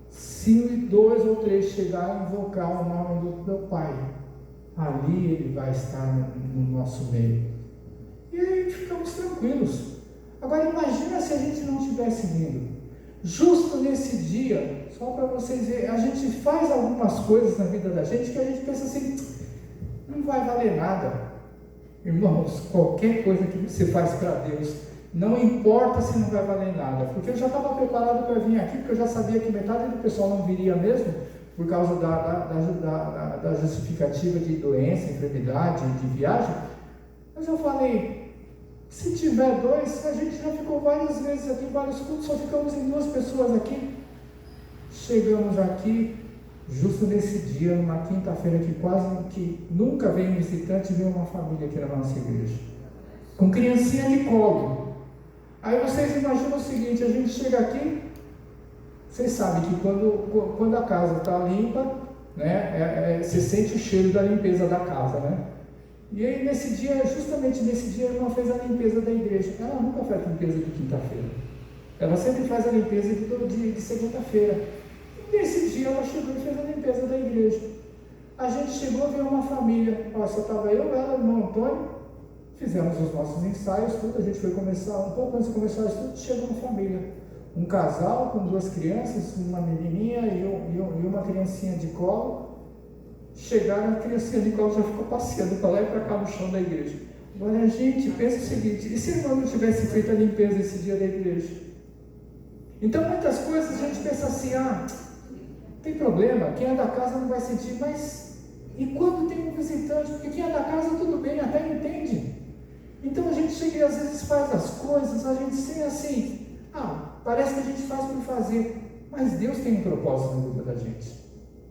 Se 2 ou 3 chegar a invocar o nome do meu Pai, ali ele vai estar no nosso meio. E aí ficamos tranquilos. Agora imagina se a gente não tivesse vindo. Justo nesse dia, só para vocês verem, a gente faz algumas coisas na vida da gente que a gente pensa assim, não vai valer nada. Irmãos, qualquer coisa que você faz para Deus, não importa se não vai valer nada, porque eu já estava preparado para vir aqui, porque eu já sabia que metade do pessoal não viria mesmo, por causa da justificativa de doença, enfermidade, de viagem. Mas eu falei, se tiver 2, a gente já ficou várias vezes aqui, vários cultos, só ficamos em 2 pessoas aqui. Chegamos aqui, justo nesse dia, numa quinta-feira que quase que nunca vem um visitante, veio uma família aqui na nossa igreja, com criancinha de colo. Aí vocês imaginam o seguinte, a gente chega aqui, vocês sabem que quando a casa está limpa, né, você sente o cheiro da limpeza da casa, né? E aí justamente nesse dia, a irmã fez a limpeza da igreja. Ela nunca faz a limpeza de quinta-feira, ela sempre faz a limpeza de segunda-feira. E nesse dia ela chegou e fez a limpeza da igreja. A gente chegou, veio uma família, só estava eu, ela, o irmão Antônio, fizemos os nossos ensaios, tudo. A gente foi começar, um pouco antes de começar o estudo, chegou uma família, um casal com 2 crianças, uma menininha e uma criancinha de colo. Chegaram, a criancinha de colo já ficou passeando para lá e para cá no chão da igreja. Agora a gente pensa o seguinte, e se a irmã não tivesse feito a limpeza esse dia da igreja? Então muitas coisas a gente pensa assim, não tem problema, quem é da casa não vai sentir, mas e quando tem um visitante? Porque quem é da casa tudo bem, até entende. Então a gente chega e às vezes faz as coisas, a gente sem assim, parece que a gente faz por fazer, mas Deus tem um propósito na vida da gente.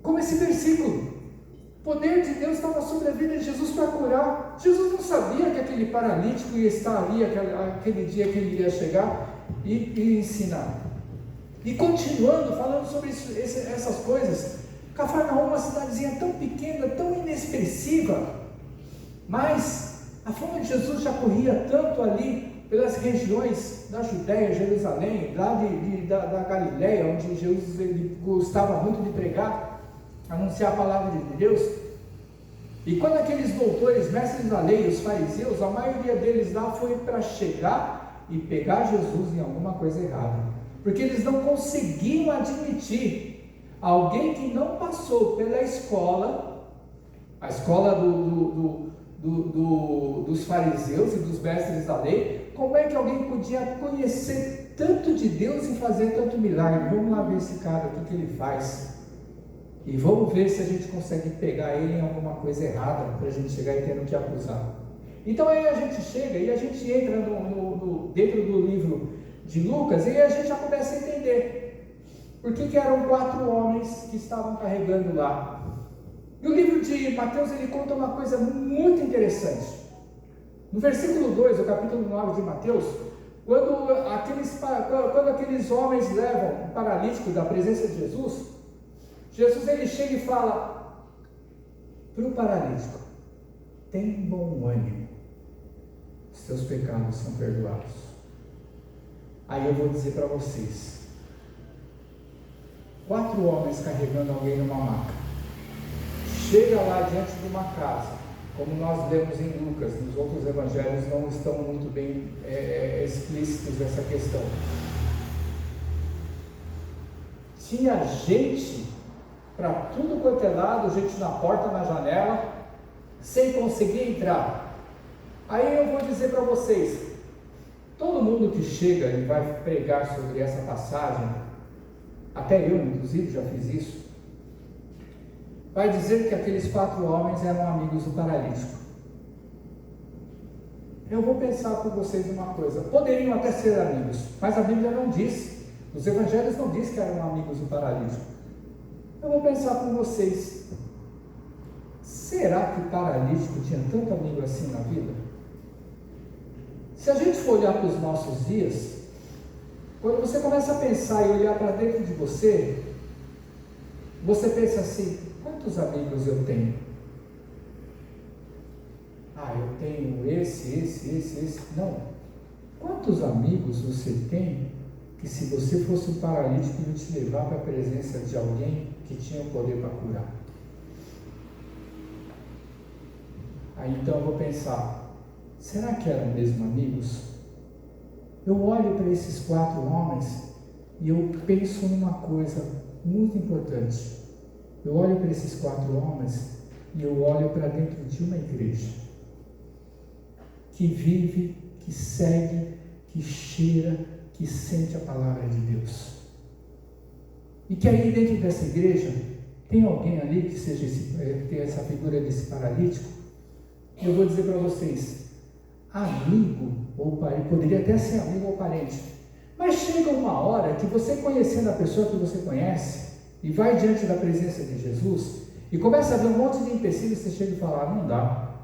Como esse versículo, o poder de Deus estava sobre a vida de Jesus para curar. Jesus não sabia que aquele paralítico ia estar ali aquele dia que ele ia chegar e ensinar. E continuando, falando sobre essas coisas, Cafarnaum, uma cidadezinha tão pequena, tão inexpressiva, mas a fama de Jesus já corria tanto ali pelas regiões da Judéia, Jerusalém, lá da Galileia, onde Jesus ele gostava muito de pregar, anunciar a palavra de Deus. E quando aqueles doutores, mestres da lei, os fariseus, a maioria deles lá foi para chegar e pegar Jesus em alguma coisa errada, porque eles não conseguiam admitir alguém que não passou pela escola, a escola dos fariseus e dos mestres da lei. Como é que alguém podia conhecer tanto de Deus e fazer tanto milagre? Vamos lá ver esse cara, o que ele faz, e vamos ver se a gente consegue pegar ele em alguma coisa errada, para a gente chegar e tendo que acusar. Então aí a gente chega e a gente entra dentro do livro de Lucas, e a gente já começa a entender por que eram 4 homens que estavam carregando lá. E o livro de Mateus, ele conta uma coisa muito interessante. No versículo 2, do capítulo 9 de Mateus, quando aqueles homens levam o paralítico da presença de Jesus, Jesus ele chega e fala para o paralítico: tem bom ânimo, seus pecados são perdoados. Aí eu vou dizer para vocês, 4 homens carregando alguém numa maca, chega lá diante de uma casa, como nós lemos em Lucas, nos outros evangelhos não estão muito bem explícitos essa questão. Tinha gente para tudo quanto é lado, gente na porta, na janela, sem conseguir entrar. Aí eu vou dizer para vocês, todo mundo que chega e vai pregar sobre essa passagem, até eu inclusive já fiz isso, vai dizer que aqueles 4 homens eram amigos do paralítico. Eu vou pensar por vocês uma coisa, poderiam até ser amigos, mas a Bíblia não diz, os evangelhos não diz que eram amigos do paralítico. Eu vou pensar com vocês, será que o paralítico tinha tanto amigo assim na vida? Se a gente for olhar para os nossos dias, quando você começa a pensar e olhar para dentro de você, você pensa assim, quantos amigos eu tenho? Eu tenho esse. Não. Quantos amigos você tem que se você fosse um paralítico ia te levar para a presença de alguém que tinha o poder para curar? Aí então eu vou pensar, será que eram mesmo amigos? Eu olho para esses 4 homens e eu penso numa coisa muito importante. Eu olho para esses 4 homens e eu olho para dentro de uma igreja que vive, que segue, que cheira, que sente a palavra de Deus. E que aí dentro dessa igreja Tem alguém ali que seja tem essa figura desse paralítico? Eu vou dizer para vocês, amigo ou parente, poderia até ser amigo ou parente, mas chega uma hora que você, conhecendo a pessoa que você conhece, e vai diante da presença de Jesus, e começa a ver um monte de empecilhos, você chega e fala, não dá,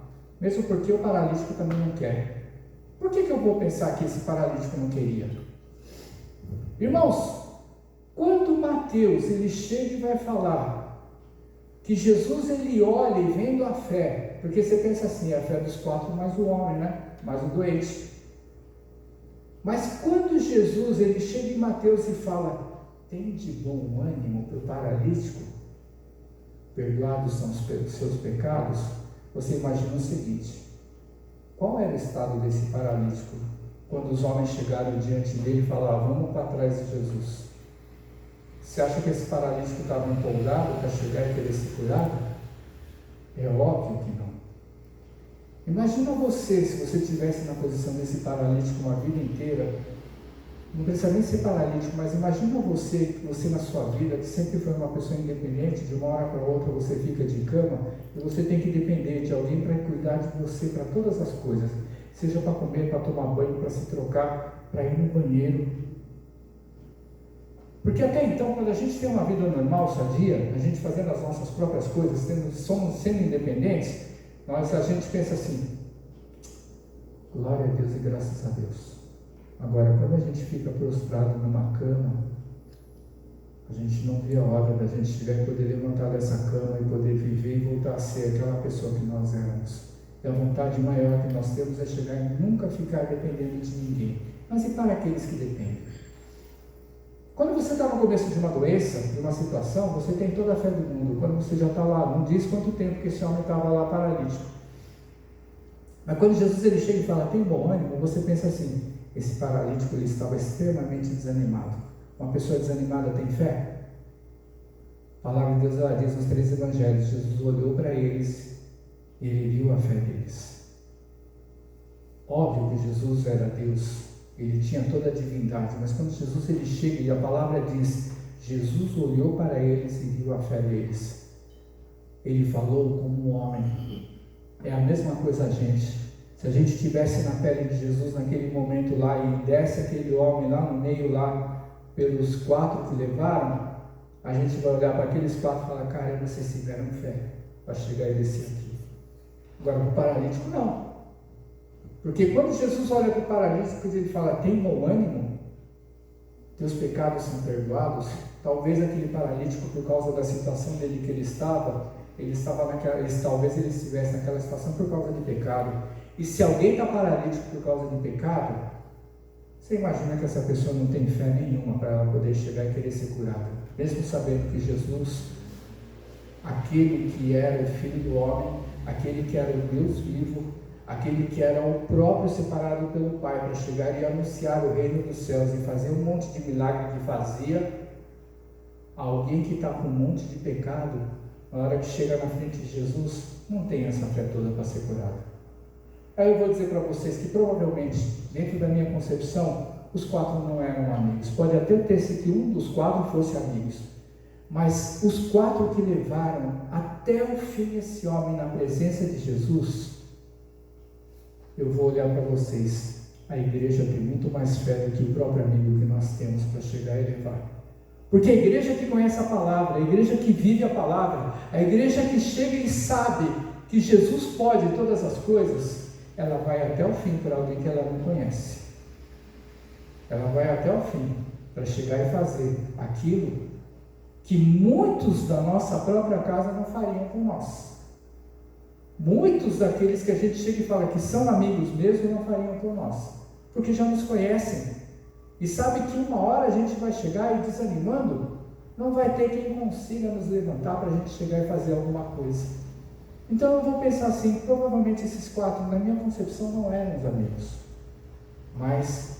mesmo porque o paralítico também não quer. Por que eu vou pensar que esse paralítico não queria? Irmãos, quando Mateus ele chega e vai falar que Jesus ele olha e vendo a fé, porque você pensa assim, a fé dos 4 mais o homem, né? Mais o doente. Mas quando Jesus ele chega em Mateus e fala, tem de bom ânimo para o paralítico, perdoados são os seus pecados, você imagina o seguinte, qual era o estado desse paralítico quando os homens chegaram diante dele e falaram, vamos para trás de Jesus? Você acha que esse paralítico estava empolgado para chegar e querer ser curado? É óbvio que não. Imagina você, se você estivesse na posição desse paralítico uma vida inteira, não precisa nem ser paralítico, mas imagina você na sua vida, que sempre foi uma pessoa independente, de uma hora para outra você fica de cama, e você tem que depender de alguém para cuidar de você para todas as coisas, seja para comer, para tomar banho, para se trocar, para ir no banheiro. Porque até então, quando a gente tem uma vida normal, sadia, a gente fazendo as nossas próprias coisas, sendo independentes, a gente pensa assim, glória a Deus e graças a Deus. Agora, quando a gente fica prostrado numa cama, a gente não vê a hora da gente chegar e poder levantar dessa cama e poder viver e voltar a ser aquela pessoa que nós éramos. E a vontade maior que nós temos é chegar e nunca ficar dependendo de ninguém. Mas e para aqueles que dependem? Quando você está no começo de uma doença, de uma situação, você tem toda a fé do mundo. Quando você já está lá, não diz quanto tempo que esse homem estava lá paralítico. Mas quando Jesus ele chega e fala, tem bom ânimo, você pensa assim, esse paralítico ele estava extremamente desanimado. Uma pessoa desanimada tem fé? A palavra de Deus ela diz nos 3 evangelhos, Jesus olhou para eles e ele viu a fé deles. Óbvio que Jesus era Deus, ele tinha toda a divindade, mas quando Jesus ele chega e a palavra diz, Jesus olhou para eles e viu a fé deles. Ele falou como um homem. É a mesma coisa a gente. Se a gente estivesse na pele de Jesus naquele momento lá e desse aquele homem lá no meio lá pelos 4 que levaram, a gente vai olhar para aqueles 4 e falar, caramba, vocês tiveram fé para chegar e descer aqui. Agora para o paralítico não. Porque quando Jesus olha para o paralítico e ele fala, tem bom ânimo, teus pecados são perdoados, talvez aquele paralítico, por causa da situação dele que ele estava talvez ele estivesse naquela situação por causa de pecado. E se alguém está paralítico por causa de pecado, você imagina que essa pessoa não tem fé nenhuma para ela poder chegar e querer ser curada, mesmo sabendo que Jesus, aquele que era o Filho do Homem, aquele que era o Deus vivo, aquele que era o próprio separado pelo Pai para chegar e anunciar o reino dos céus e fazer um monte de milagre que fazia, alguém que está com um monte de pecado, na hora que chega na frente de Jesus, não tem essa fé toda para ser curado. Aí eu vou dizer para vocês que provavelmente, dentro da minha concepção, os 4 não eram amigos. Pode até ter sido que um dos 4 fosse amigos, mas os 4 que levaram até o fim esse homem na presença de Jesus, eu vou olhar para vocês, a igreja tem muito mais fé do que o próprio amigo que nós temos para chegar e levar. Porque a igreja que conhece a palavra, a igreja que vive a palavra, a igreja que chega e sabe que Jesus pode todas as coisas, ela vai até o fim para alguém que ela não conhece. Ela vai até o fim para chegar e fazer aquilo que muitos da nossa própria casa não fariam com nós. Muitos daqueles que a gente chega e fala que são amigos mesmo não fariam com nós, porque já nos conhecem e sabe que uma hora a gente vai chegar e desanimando, não vai ter quem consiga nos levantar para a gente chegar e fazer alguma coisa. Então eu vou pensar assim, provavelmente esses 4, na minha concepção, não eram os amigos, mas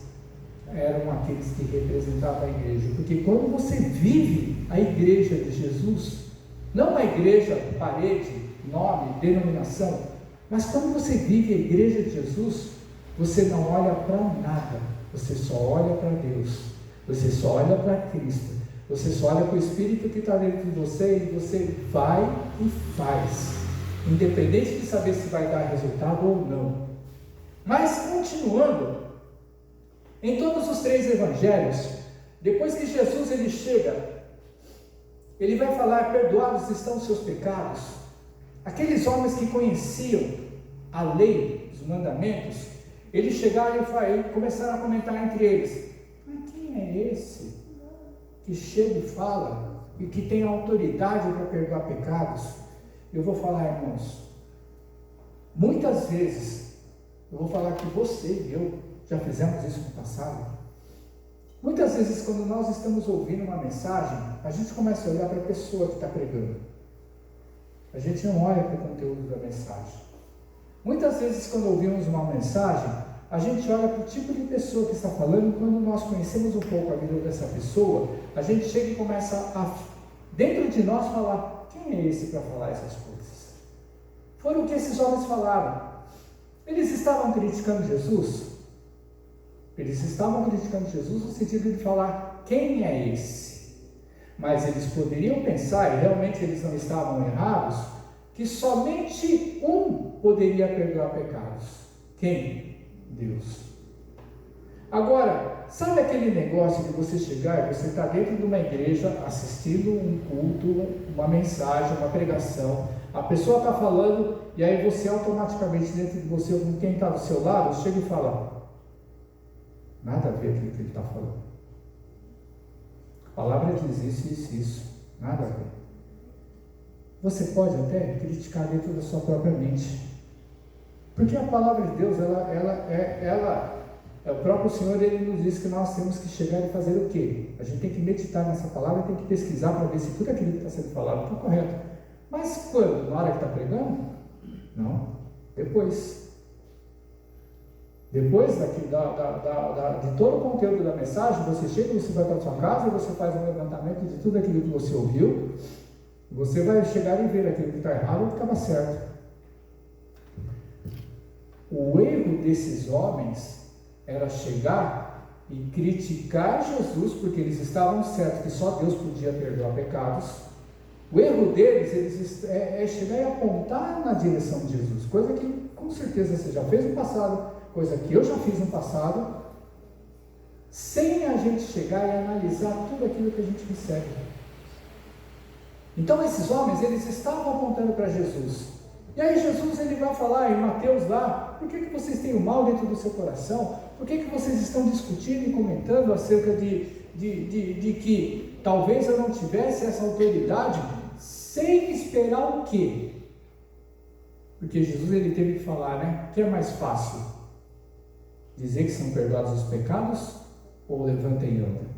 eram aqueles que representavam a igreja, porque quando você vive a igreja de Jesus, não a igreja, parede, nome, denominação, mas quando você vive a igreja de Jesus, você não olha para nada, você só olha para Deus, você só olha para Cristo, Você só olha para o Espírito que está dentro de você e você vai e faz, independente de saber se vai dar resultado ou não. Mas continuando, em todos os 3 evangelhos, depois que Jesus ele chega, ele vai falar: perdoados estão os seus pecados. Aqueles homens que conheciam a lei, os mandamentos, eles chegaram e começaram a comentar entre eles: mas quem é esse que chega e fala e que tem autoridade para perdoar pecados? Eu vou falar, irmãos, muitas vezes, eu vou falar que você e eu já fizemos isso no passado. Muitas vezes, quando nós estamos ouvindo uma mensagem, a gente começa a olhar para a pessoa que está pregando. A gente não olha para o conteúdo da mensagem. Muitas vezes, quando ouvimos uma mensagem, a gente olha para o tipo de pessoa que está falando. Quando nós conhecemos um pouco a vida dessa pessoa, a gente chega e começa a, dentro de nós, falar: quem é esse para falar essas coisas? Foram o que esses homens falaram. Eles estavam criticando Jesus? Eles estavam criticando Jesus no sentido de falar: quem é esse? Mas eles poderiam pensar, e realmente eles não estavam errados, que somente um poderia perdoar pecados. Quem? Deus. Agora, sabe aquele negócio de você chegar e você está dentro de uma igreja assistindo um culto, uma mensagem, uma pregação, a pessoa está falando e aí você automaticamente dentro de você, com quem está do seu lado, chega e fala: nada a ver com aquilo que ele está falando. A palavra diz isso, nada a ver. Você pode até criticar dentro da sua própria mente, porque a palavra de Deus, o próprio Senhor, ele nos diz que nós temos que chegar e fazer o quê? A gente tem que meditar nessa palavra, tem que pesquisar para ver se tudo aquilo que está sendo falado está correto. Mas quando? Na hora que está pregando? Não, depois de todo o conteúdo da mensagem, você chega, você vai para a sua casa, você faz um levantamento de tudo aquilo que você ouviu, você vai chegar e ver aquilo que está errado e ficava certo. O erro desses homens era chegar e criticar Jesus, porque eles estavam certos que só Deus podia perdoar pecados. O erro deles é chegar e apontar na direção de Jesus, coisa que com certeza você já fez no passado, coisa que eu já fiz no passado, sem a gente chegar e analisar tudo aquilo que a gente recebe. Então esses homens, eles estavam apontando para Jesus. E aí Jesus ele vai falar em Mateus lá: por que vocês têm o mal dentro do seu coração? Por que vocês estão discutindo e comentando acerca de que talvez eu não tivesse essa autoridade, sem esperar o quê? Porque Jesus ele teve que falar, né? O que é mais fácil? Dizer que são perdoados os pecados ou levanta e anda?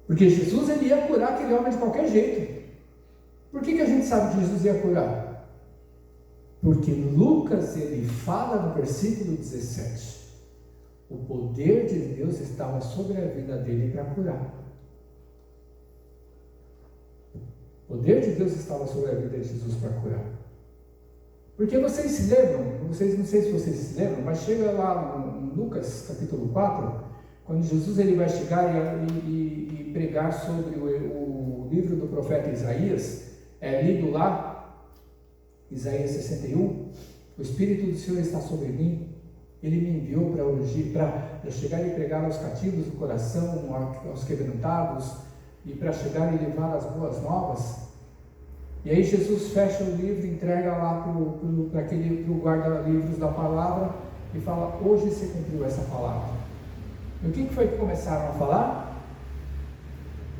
Porque Jesus ele ia curar aquele homem de qualquer jeito. Por que a gente sabe que Jesus ia curar? Porque Lucas ele fala no versículo 17: o poder de Deus estava sobre a vida dele para curar. O poder de Deus estava sobre a vida de Jesus para curar. Porque vocês se lembram, não sei se vocês se lembram, mas chega lá no Lucas capítulo 4, quando Jesus ele vai chegar e pregar sobre o livro do profeta Isaías, lido lá, Isaías 61, o Espírito do Senhor está sobre mim, Ele me enviou para chegar e pregar aos cativos do coração, aos quebrantados, e para chegar e levar as boas novas. E aí Jesus fecha o livro, entrega lá para o guarda-livros da palavra e fala: hoje se cumpriu essa palavra. E o que foi que começaram a falar?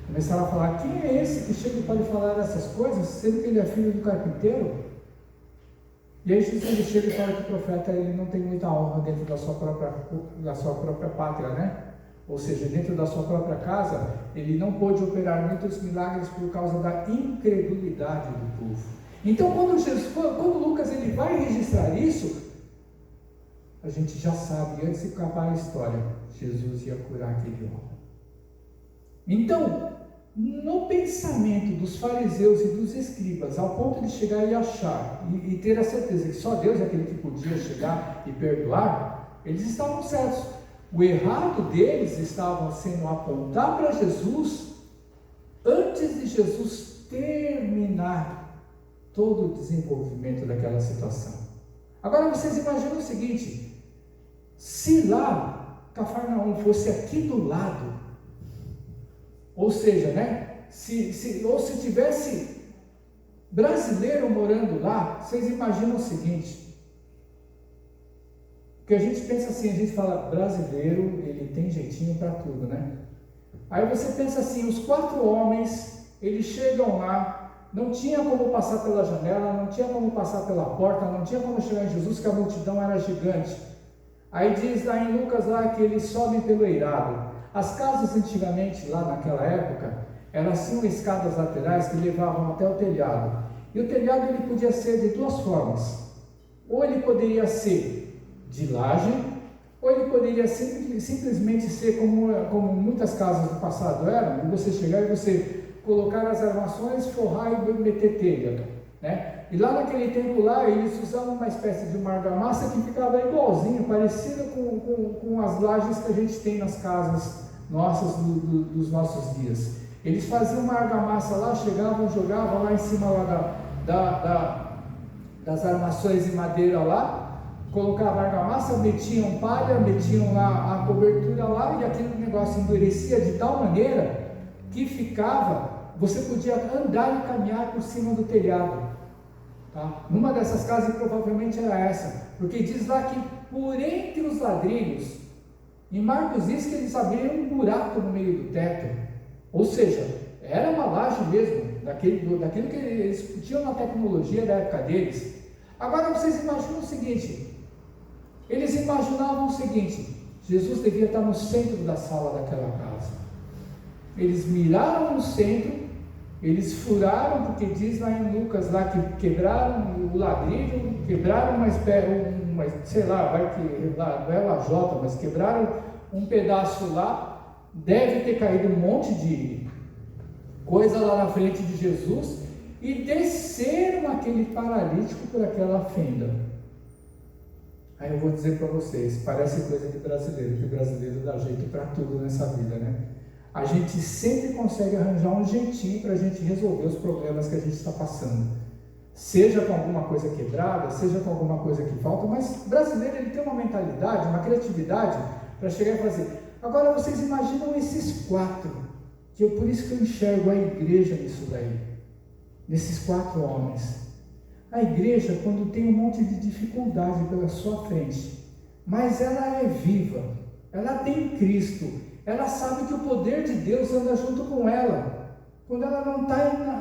Começaram a falar: quem é esse que chega e pode falar essas coisas, sendo que ele é filho do carpinteiro? E aí Jesus ele chega e fala que o profeta ele não tem muita honra dentro da sua própria pátria, né? Ou seja, dentro da sua própria casa, ele não pôde operar muitos milagres por causa da incredulidade do povo. Então, quando Lucas ele vai registrar isso, a gente já sabe, antes de acabar a história, Jesus ia curar aquele homem. Então, no pensamento dos fariseus e dos escribas, ao ponto de chegar e achar, e ter a certeza que só Deus é aquele que podia chegar e perdoar, eles estavam certos. O errado deles estava sendo apontar para Jesus antes de Jesus terminar todo o desenvolvimento daquela situação. Agora vocês imaginam o seguinte: se lá Cafarnaum fosse aqui do lado, ou seja, né, se tivesse brasileiro morando lá, vocês imaginam o seguinte, porque a gente pensa assim, a gente fala brasileiro, ele tem jeitinho para tudo, né? Aí você pensa assim, os 4 homens, eles chegam lá, não tinha como passar pela janela, não tinha como passar pela porta, não tinha como chegar em Jesus, que a multidão era gigante. Aí diz lá em Lucas lá que eles sobem pelo eirado. As casas antigamente, lá naquela época, elas tinham escadas laterais que levavam até o telhado. E o telhado ele podia ser de 2 formas. Ou ele poderia ser de laje, ou ele poderia simplesmente ser como muitas casas do passado eram, de você chegar e você colocar as armações, forrar e meter telha, né? E lá naquele tempo lá, eles usavam uma espécie de uma argamassa que ficava igualzinho, parecida com as lajes que a gente tem nas casas nossas dos nossos dias. Eles faziam uma argamassa lá, chegavam, jogavam lá em cima lá das armações de madeira lá, colocavam a argamassa, metiam palha, metiam lá a cobertura lá, e aquele negócio endurecia de tal maneira que você podia andar e caminhar por cima do telhado. Tá? Numa dessas casas provavelmente era essa, porque diz lá que por entre os ladrilhos, em Marcos diz que eles abriram um buraco no meio do teto, ou seja, era uma laje mesmo, daquilo que eles tinham na tecnologia da época deles. Agora vocês imaginam o seguinte, eles imaginavam o seguinte: Jesus devia estar no centro da sala daquela casa. Eles miraram no centro, eles furaram, porque diz lá em Lucas lá que quebraram o ladrilho, quebraram sei lá, não é lajota, mas quebraram um pedaço lá, deve ter caído um monte de coisa lá na frente de Jesus, e desceram aquele paralítico por aquela fenda. Aí eu vou dizer para vocês, parece coisa de brasileiro, que o brasileiro dá jeito para tudo nessa vida, né? A gente sempre consegue arranjar um jeitinho para a gente resolver os problemas que a gente está passando, seja com alguma coisa quebrada, seja com alguma coisa que falta, mas o brasileiro ele tem uma mentalidade, uma criatividade para chegar e fazer. Agora vocês imaginam esses 4, por isso que eu enxergo a igreja nisso daí, nesses 4 homens. A igreja, quando tem um monte de dificuldade pela sua frente, mas ela é viva, ela tem Cristo, ela sabe que o poder de Deus anda junto com ela. Quando ela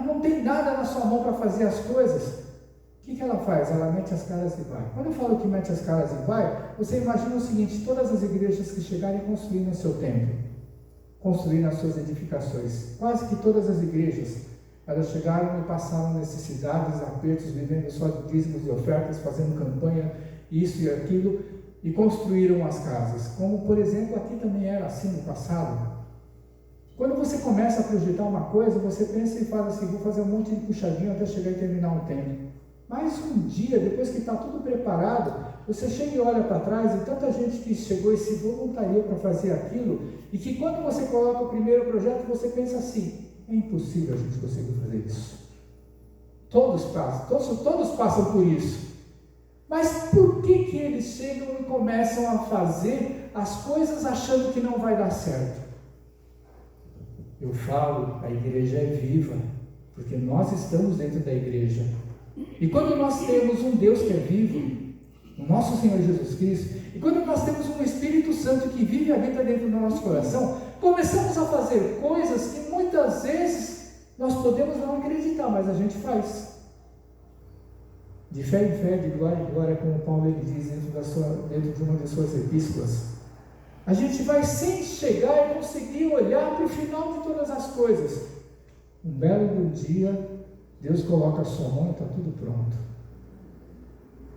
não tem nada na sua mão para fazer as coisas, o que ela faz? Ela mete as caras e vai. Quando eu falo que mete as caras e vai, você imagina o seguinte: todas as igrejas que chegarem construindo o seu templo, construindo as suas edificações, quase que todas as igrejas, elas chegaram e passaram necessidades, apertos, vivendo só de dízimos e ofertas, fazendo campanha, isso e aquilo, e construíram as casas. Como, por exemplo, aqui também era assim no passado. Quando você começa a projetar uma coisa, você pensa e fala assim: vou fazer um monte de puxadinho até chegar e terminar um tempo. Mas um dia, depois que está tudo preparado, você chega e olha para trás, e tanta gente que chegou e se voluntariou para fazer aquilo, e que quando você coloca o primeiro projeto, você pensa assim: é impossível a gente conseguir fazer isso. Todos passam por isso. Mas por que eles chegam e começam a fazer as coisas achando que não vai dar certo? Eu falo, a igreja é viva, porque nós estamos dentro da igreja. E quando nós temos um Deus que é vivo, o nosso Senhor Jesus Cristo, e quando nós temos um Espírito Santo que vive e habita dentro do nosso coração, começamos a fazer coisas que muitas vezes nós podemos não acreditar, mas a gente faz. De fé em fé, de glória em glória, como Paulo ele diz dentro de uma de suas epístolas. A gente vai sem chegar e conseguir olhar para o final de todas as coisas. Um belo dia, Deus coloca a sua mão e está tudo pronto.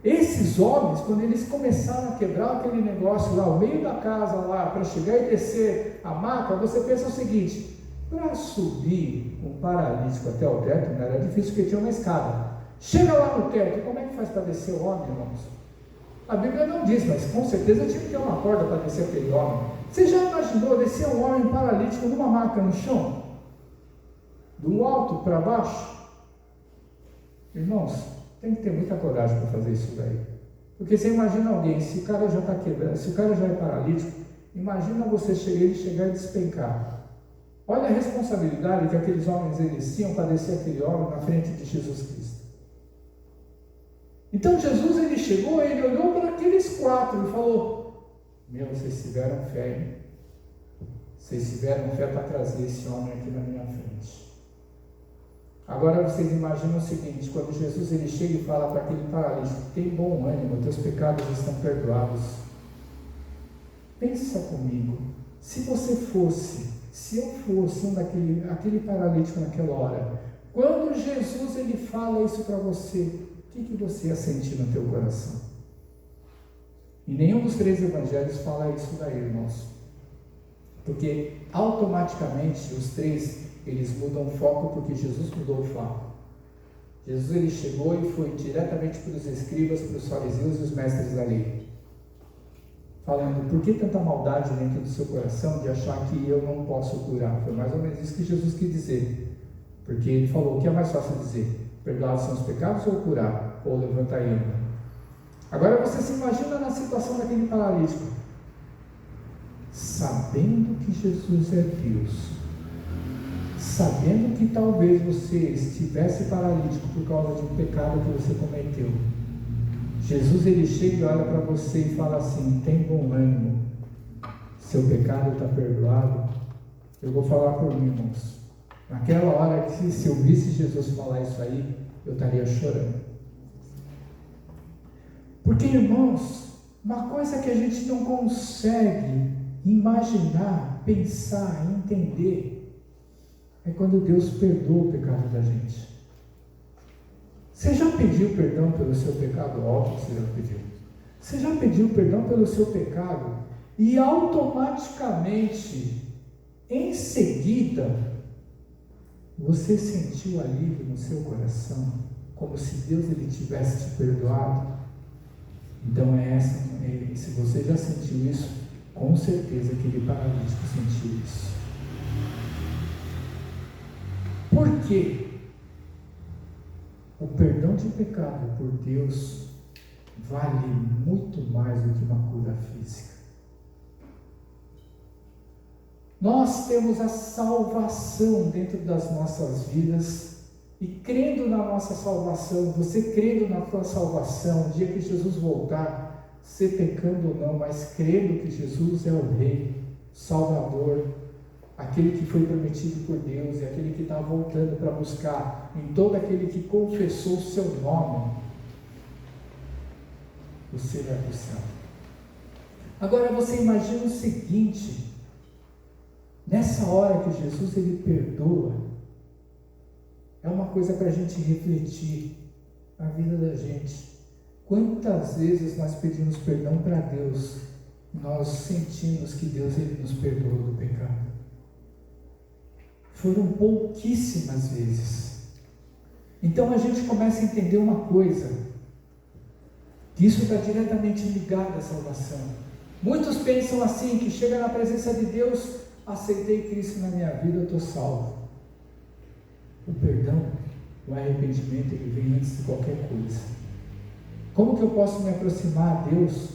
Esses homens, quando eles começaram a quebrar aquele negócio lá, ao meio da casa lá, para chegar e descer a maca, você pensa o seguinte: para subir um paralítico até o teto não era difícil, porque tinha uma escada. Chega lá no teto, como é que faz para descer o homem, irmãos? A Bíblia não diz, mas com certeza tinha que ter uma corda para descer aquele homem. Você já imaginou descer um homem paralítico numa maca no chão? do alto para baixo. Irmãos, tem que ter muita coragem para fazer isso daí. Porque você imagina alguém, se o cara já está quebrado, se o cara já é paralítico, imagina você ele chegar e despencar. Olha a responsabilidade que aqueles homens eles tinham para descer aquele homem na frente de Jesus Cristo. Então Jesus ele chegou, ele olhou para aqueles 4 e falou: meu, vocês tiveram fé, hein? Vocês tiveram fé para trazer esse homem aqui na minha frente. Agora vocês imaginam o seguinte: quando Jesus ele chega e fala para aquele paralítico: tem bom ânimo, teus pecados estão perdoados. Pensa comigo, se eu fosse aquele paralítico naquela hora, quando Jesus ele fala isso para você, o que você ia sentir no teu coração? E nenhum dos 3 evangelhos fala isso daí, irmãos. Porque automaticamente os 3 eles mudam o foco, porque Jesus mudou o foco. Jesus ele chegou e foi diretamente para os escribas, para os fariseus e os mestres da lei, falando: por que tanta maldade dentro do seu coração de achar que eu não posso curar? Foi mais ou menos isso que Jesus quis dizer. Porque ele falou: o que é mais fácil dizer? Perdoar são os pecados ou curar? Ou levantar e andar? Agora você se imagina na situação daquele paralítico, sabendo que Jesus é Deus, sabendo que talvez você estivesse paralítico por causa de um pecado que você cometeu. Jesus ele chega e olha para você e fala assim: tem bom ânimo, seu pecado está perdoado. Eu vou falar por mim, irmãos. Naquela hora, se eu visse Jesus falar isso aí, eu estaria chorando. Porque, irmãos, uma coisa que a gente não consegue imaginar, pensar, entender, é quando Deus perdoa o pecado da gente. Você já pediu perdão pelo seu pecado? Óbvio que você já pediu. Você já pediu perdão pelo seu pecado e automaticamente, em seguida, você sentiu alívio no seu coração, como se Deus ele tivesse te perdoado? Então se você já sentiu isso, com certeza aquele paralítico sentiu isso. Por quê? O perdão de pecado por Deus vale muito mais do que uma cura física. Nós temos a salvação dentro das nossas vidas, e crendo na nossa salvação, você crendo na tua salvação, o dia que Jesus voltar, você pecando ou não, mas crendo que Jesus é o Rei, Salvador, aquele que foi prometido por Deus e aquele que está voltando para buscar em todo aquele que confessou o seu nome, você vai para o céu. Agora você imagina o seguinte: nessa hora que Jesus ele perdoa, é uma coisa para a gente refletir na vida da gente. Quantas vezes nós pedimos perdão para Deus, nós sentimos que Deus ele nos perdoou do pecado? Foram pouquíssimas vezes. Então a gente começa a entender uma coisa, que isso está diretamente ligado à salvação. Muitos pensam assim, que chega na presença de Deus: aceitei Cristo na minha vida, eu estou salvo. O perdão, o arrependimento, ele vem antes de qualquer coisa. Como que eu posso me aproximar a Deus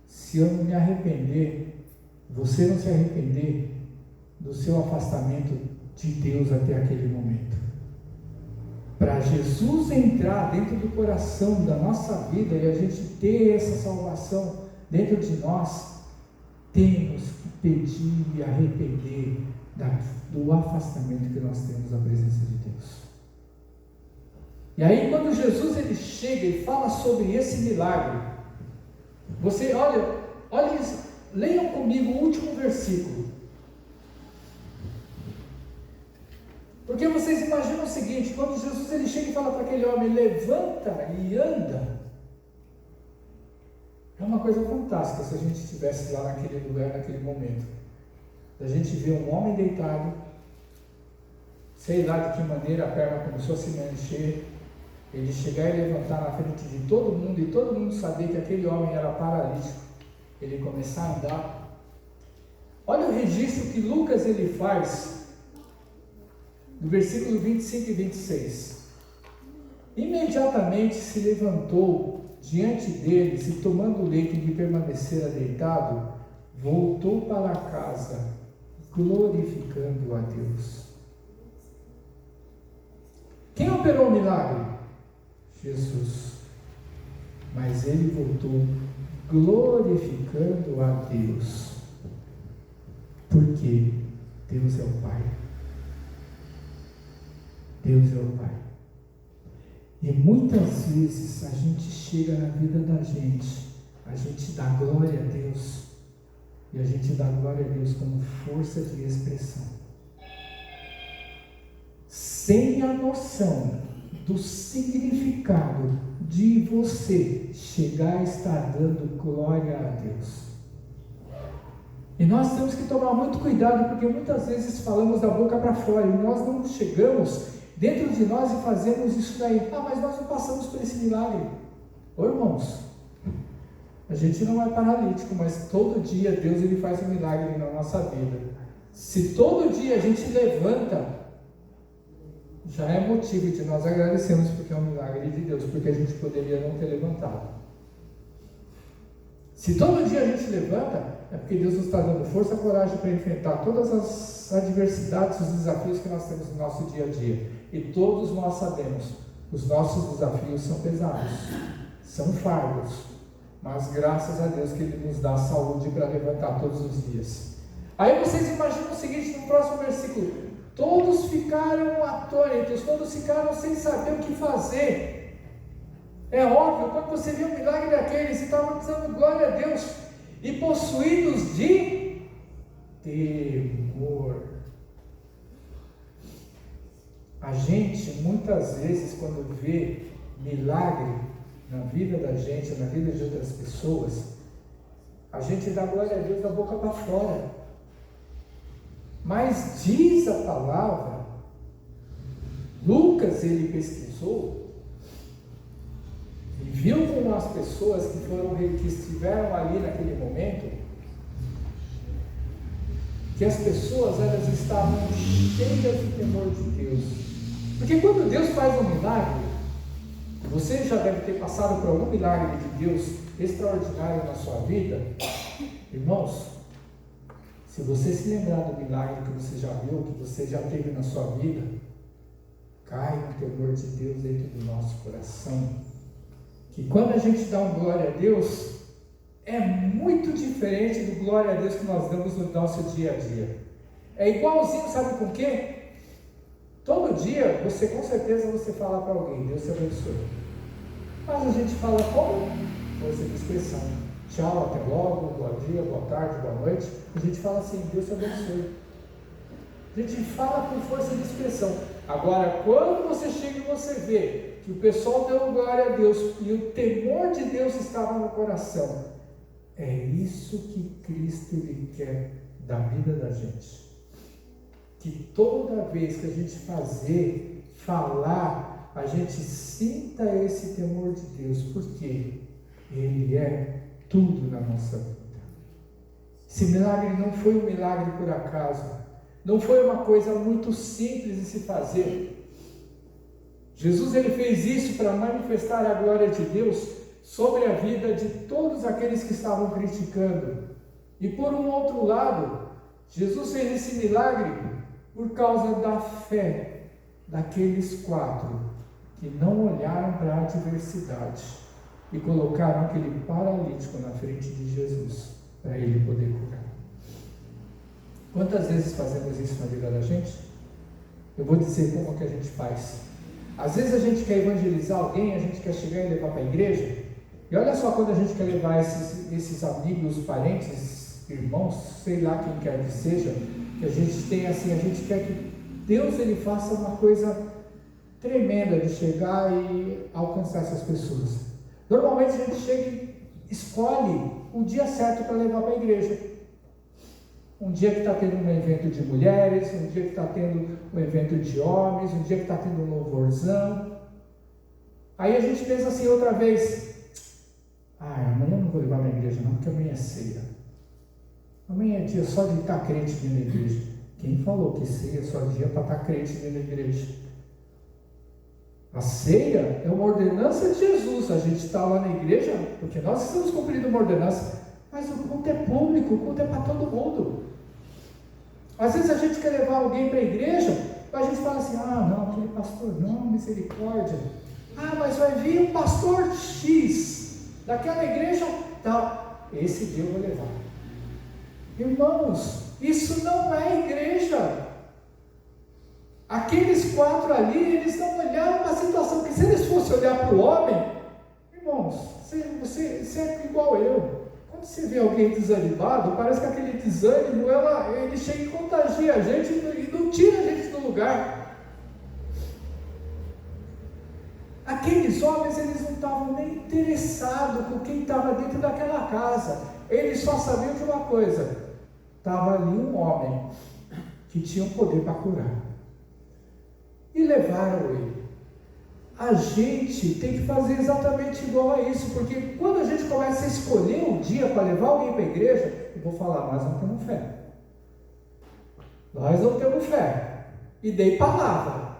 se eu não me arrepender, você não se arrepender do seu afastamento de Deus até aquele momento? Para Jesus entrar dentro do coração da nossa vida e a gente ter essa salvação dentro de nós, temos que pedir e arrepender do afastamento que nós temos da presença de Deus. E aí quando Jesus ele chega e fala sobre esse milagre, você olha isso, leiam comigo o último versículo. Porque vocês imaginam o seguinte: quando Jesus ele chega e fala para aquele homem: levanta e anda, é uma coisa fantástica se a gente estivesse lá naquele lugar, naquele momento. A gente vê um homem deitado, sei lá de que maneira a perna começou a se mexer, ele chegar e levantar na frente de todo mundo, e todo mundo saber que aquele homem era paralítico, ele começar a andar. Olha o registro que Lucas ele faz do versículo 25 e 26. Imediatamente se levantou diante deles e, tomando o leito em que permanecera deitado, voltou para casa, glorificando a Deus. Quem operou o milagre? Jesus. Mas ele voltou glorificando a Deus. Porque Deus é o Pai. Deus é o Pai. E muitas vezes a gente chega na vida da gente, a gente dá glória a Deus, e a gente dá glória a Deus como força de expressão, sem a noção do significado de você chegar a estar dando glória a Deus. E nós temos que tomar muito cuidado, porque muitas vezes falamos da boca para fora, e nós não chegamos dentro de nós e fazemos isso daí. Mas nós não passamos por esse milagre. Ô irmãos, a gente não é paralítico, mas todo dia Deus ele faz um milagre na nossa vida. Se todo dia a gente levanta, já é motivo de nós agradecermos, porque é um milagre de Deus, porque a gente poderia não ter levantado. Se todo dia a gente levanta, é porque Deus nos está dando força e coragem para enfrentar todas as adversidades, os desafios que nós temos no nosso dia a dia. E todos nós sabemos, os nossos desafios são pesados, são fardos, mas graças a Deus que Ele nos dá saúde para levantar todos os dias. Aí vocês imaginam o seguinte, no próximo versículo: todos ficaram atônitos, todos ficaram sem saber o que fazer. É óbvio, quando você vê um milagre daqueles, você estava dando glória a Deus, e possuídos de temor. A gente, muitas vezes, quando vê milagre na vida da gente, na vida de outras pessoas, a gente dá glória a Deus da boca para fora. Mas diz a palavra, Lucas ele pesquisou e viu com as pessoas que estiveram ali naquele momento, que as pessoas elas estavam cheias do temor de Deus. Porque quando Deus faz um milagre, você já deve ter passado por algum milagre de Deus extraordinário na sua vida. Irmãos, se você se lembrar do milagre que você já viu, que você já teve na sua vida, cai no temor de Deus dentro do nosso coração. Que quando a gente dá um glória a Deus, é muito diferente do glória a Deus que nós damos no nosso dia a dia. É igualzinho, sabe com o quê? Todo dia, com certeza você fala para alguém, Deus te abençoe. Mas a gente fala como? Força de expressão. Tchau, até logo, bom dia, boa tarde, boa noite. A gente fala assim, Deus te abençoe. A gente fala com força de expressão. Agora, quando você chega e você vê que o pessoal deu glória a Deus e o temor de Deus estava no coração, é isso que Cristo ele quer da vida da gente. Que toda vez que a gente falar, a gente sinta esse temor de Deus, porque Ele é tudo na nossa vida. Esse milagre não foi um milagre por acaso, não foi uma coisa muito simples de se fazer. Jesus ele fez isso para manifestar a glória de Deus sobre a vida de todos aqueles que estavam criticando. E por um outro lado, Jesus fez esse milagre por causa da fé daqueles 4 que não olharam para a adversidade e colocaram aquele paralítico na frente de Jesus para ele poder curar. Quantas vezes fazemos isso na vida da gente? Eu vou dizer como que a gente faz. Às vezes a gente quer evangelizar alguém, a gente quer chegar e levar para a igreja, e olha só quando a gente quer levar esses amigos, parentes, irmãos, sei lá quem quer que seja, que a gente tem assim, a gente quer que Deus ele faça uma coisa tremenda de chegar e alcançar essas pessoas. Normalmente a gente chega e escolhe o dia certo para levar para a igreja. Um dia que está tendo um evento de mulheres, um dia que está tendo um evento de homens, um dia que está tendo um louvorzão. Aí a gente pensa assim outra vez, amanhã eu não vou levar na igreja não, porque amanhã é ceia. Amanhã é dia só de estar crente dentro da igreja. Quem falou que ceia só dia para estar crente dentro da igreja? A ceia é uma ordenança de Jesus. A gente está lá na igreja porque nós estamos cumprindo uma ordenança, mas o culto é público, o culto é para todo mundo. Às vezes a gente quer levar alguém para a igreja, a gente fala assim: ah, não, aquele pastor não, misericórdia. Ah, mas vai vir um pastor X daquela igreja tal. Esse dia eu vou levar. Irmãos, isso não é igreja. Aqueles 4 ali, eles não olharam para a situação, porque se eles fossem olhar para o homem, irmãos, você é igual eu. Quando você vê alguém desanimado, parece que aquele desânimo, ele chega e contagia a gente e não tira a gente do lugar. Aqueles homens, eles não estavam nem interessados com quem estava dentro daquela casa. Eles só sabiam de uma coisa: estava ali um homem que tinha o poder para curar. E levaram ele. A gente tem que fazer exatamente igual a isso, porque quando a gente começa a escolher um dia para levar alguém para a igreja, eu vou falar: nós não temos fé. Nós não temos fé. E dei palavra.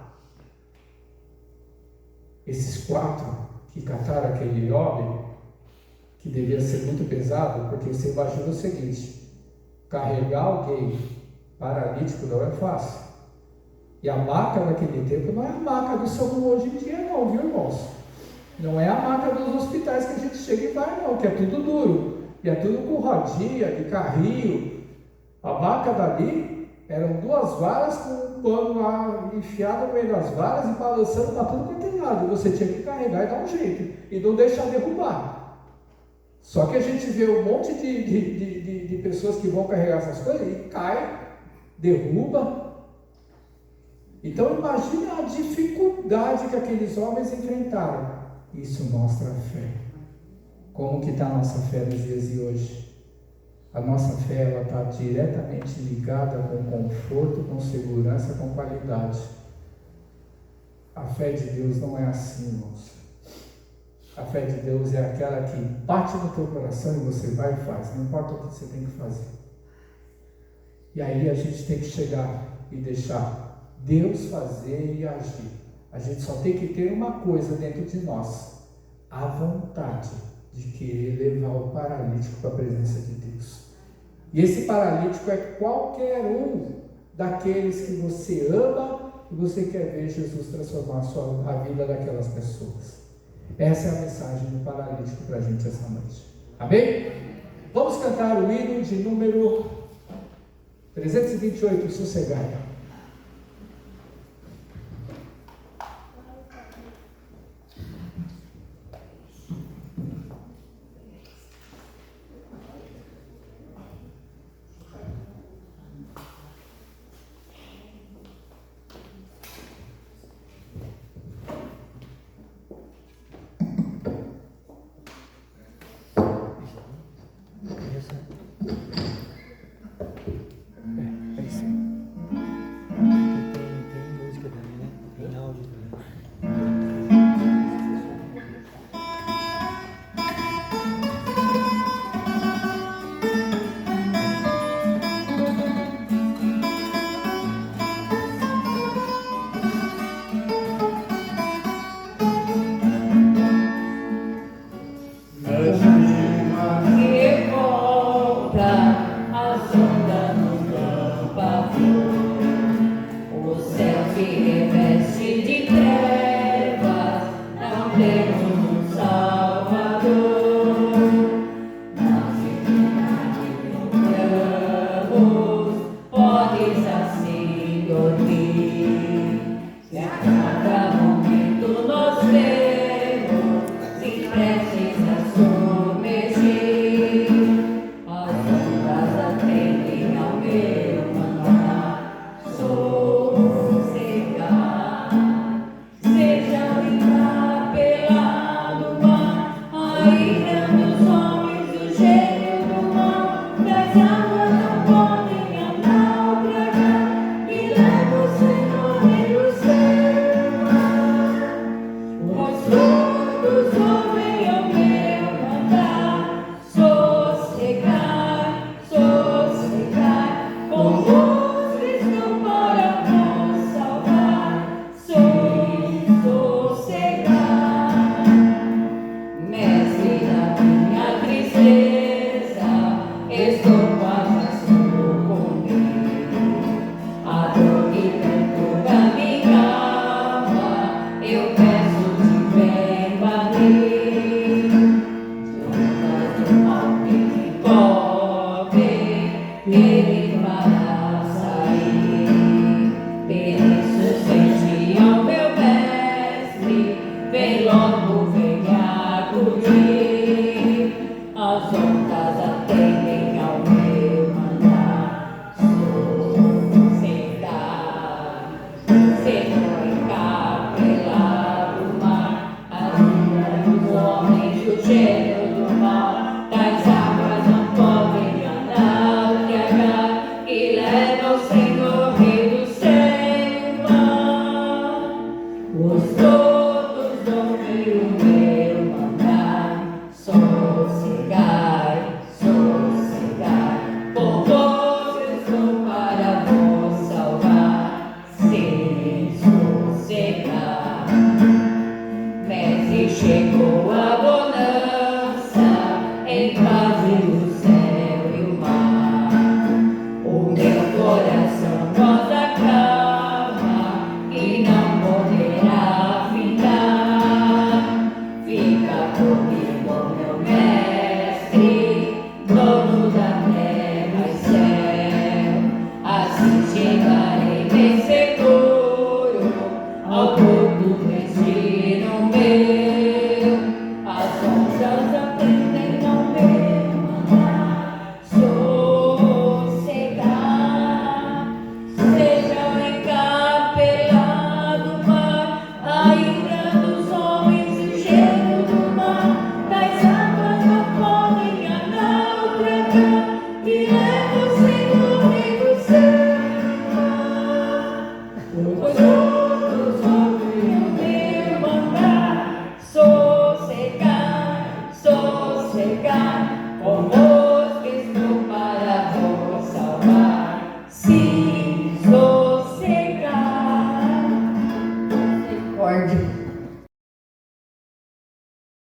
Esses 4 que cataram aquele homem, que devia ser muito pesado, porque você imagina o seguinte: carregar alguém paralítico não é fácil. E a maca naquele tempo não é a maca do SAMU hoje em dia não, viu, irmãos? Não é a maca dos hospitais que a gente chega e vai não, que é tudo duro. E é tudo com rodinha, de carrinho. A maca dali eram 2 varas com um pano lá enfiado no meio das varas e balançando para tudo quanto é lado. E você tinha que carregar e dar um jeito. E não deixar derrubar. Só que a gente vê um monte de pessoas que vão carregar essas coisas e cai, derruba. Então imagina a dificuldade que aqueles homens enfrentaram. Isso mostra a fé. Como que está a nossa fé nos dias de hoje? A nossa fé está diretamente ligada com conforto, com segurança, com qualidade. A fé de Deus não é assim, irmãos. A fé de Deus é aquela que bate no teu coração e você vai e faz, não importa o que você tem que fazer. E aí a gente tem que chegar e deixar Deus fazer e agir. A gente só tem que ter uma coisa dentro de nós: a vontade de querer levar o paralítico para a presença de Deus. E esse paralítico é qualquer um daqueles que você ama e você quer ver Jesus transformar a vida daquelas pessoas. Essa é a mensagem do paralítico para a gente essa noite. Amém? Vamos cantar o hino de número 328, Sossegai. Seja livre pela Ele fará sair. Por isso sente ao meu mestre, vem logo, venha acudir. As ondas atendem ao meu mandar. Sossegar, Senhor, encapelado mar, as vidas dos homens do cheiro do mal, das águas não podem que leva o Senhor, Rei do céu e mar. Os todos ouvem o meu mandar. Sossegai, sossegai, povo, eu sou para vos salvar. Sem sossegar, Mestre chegou a bonança.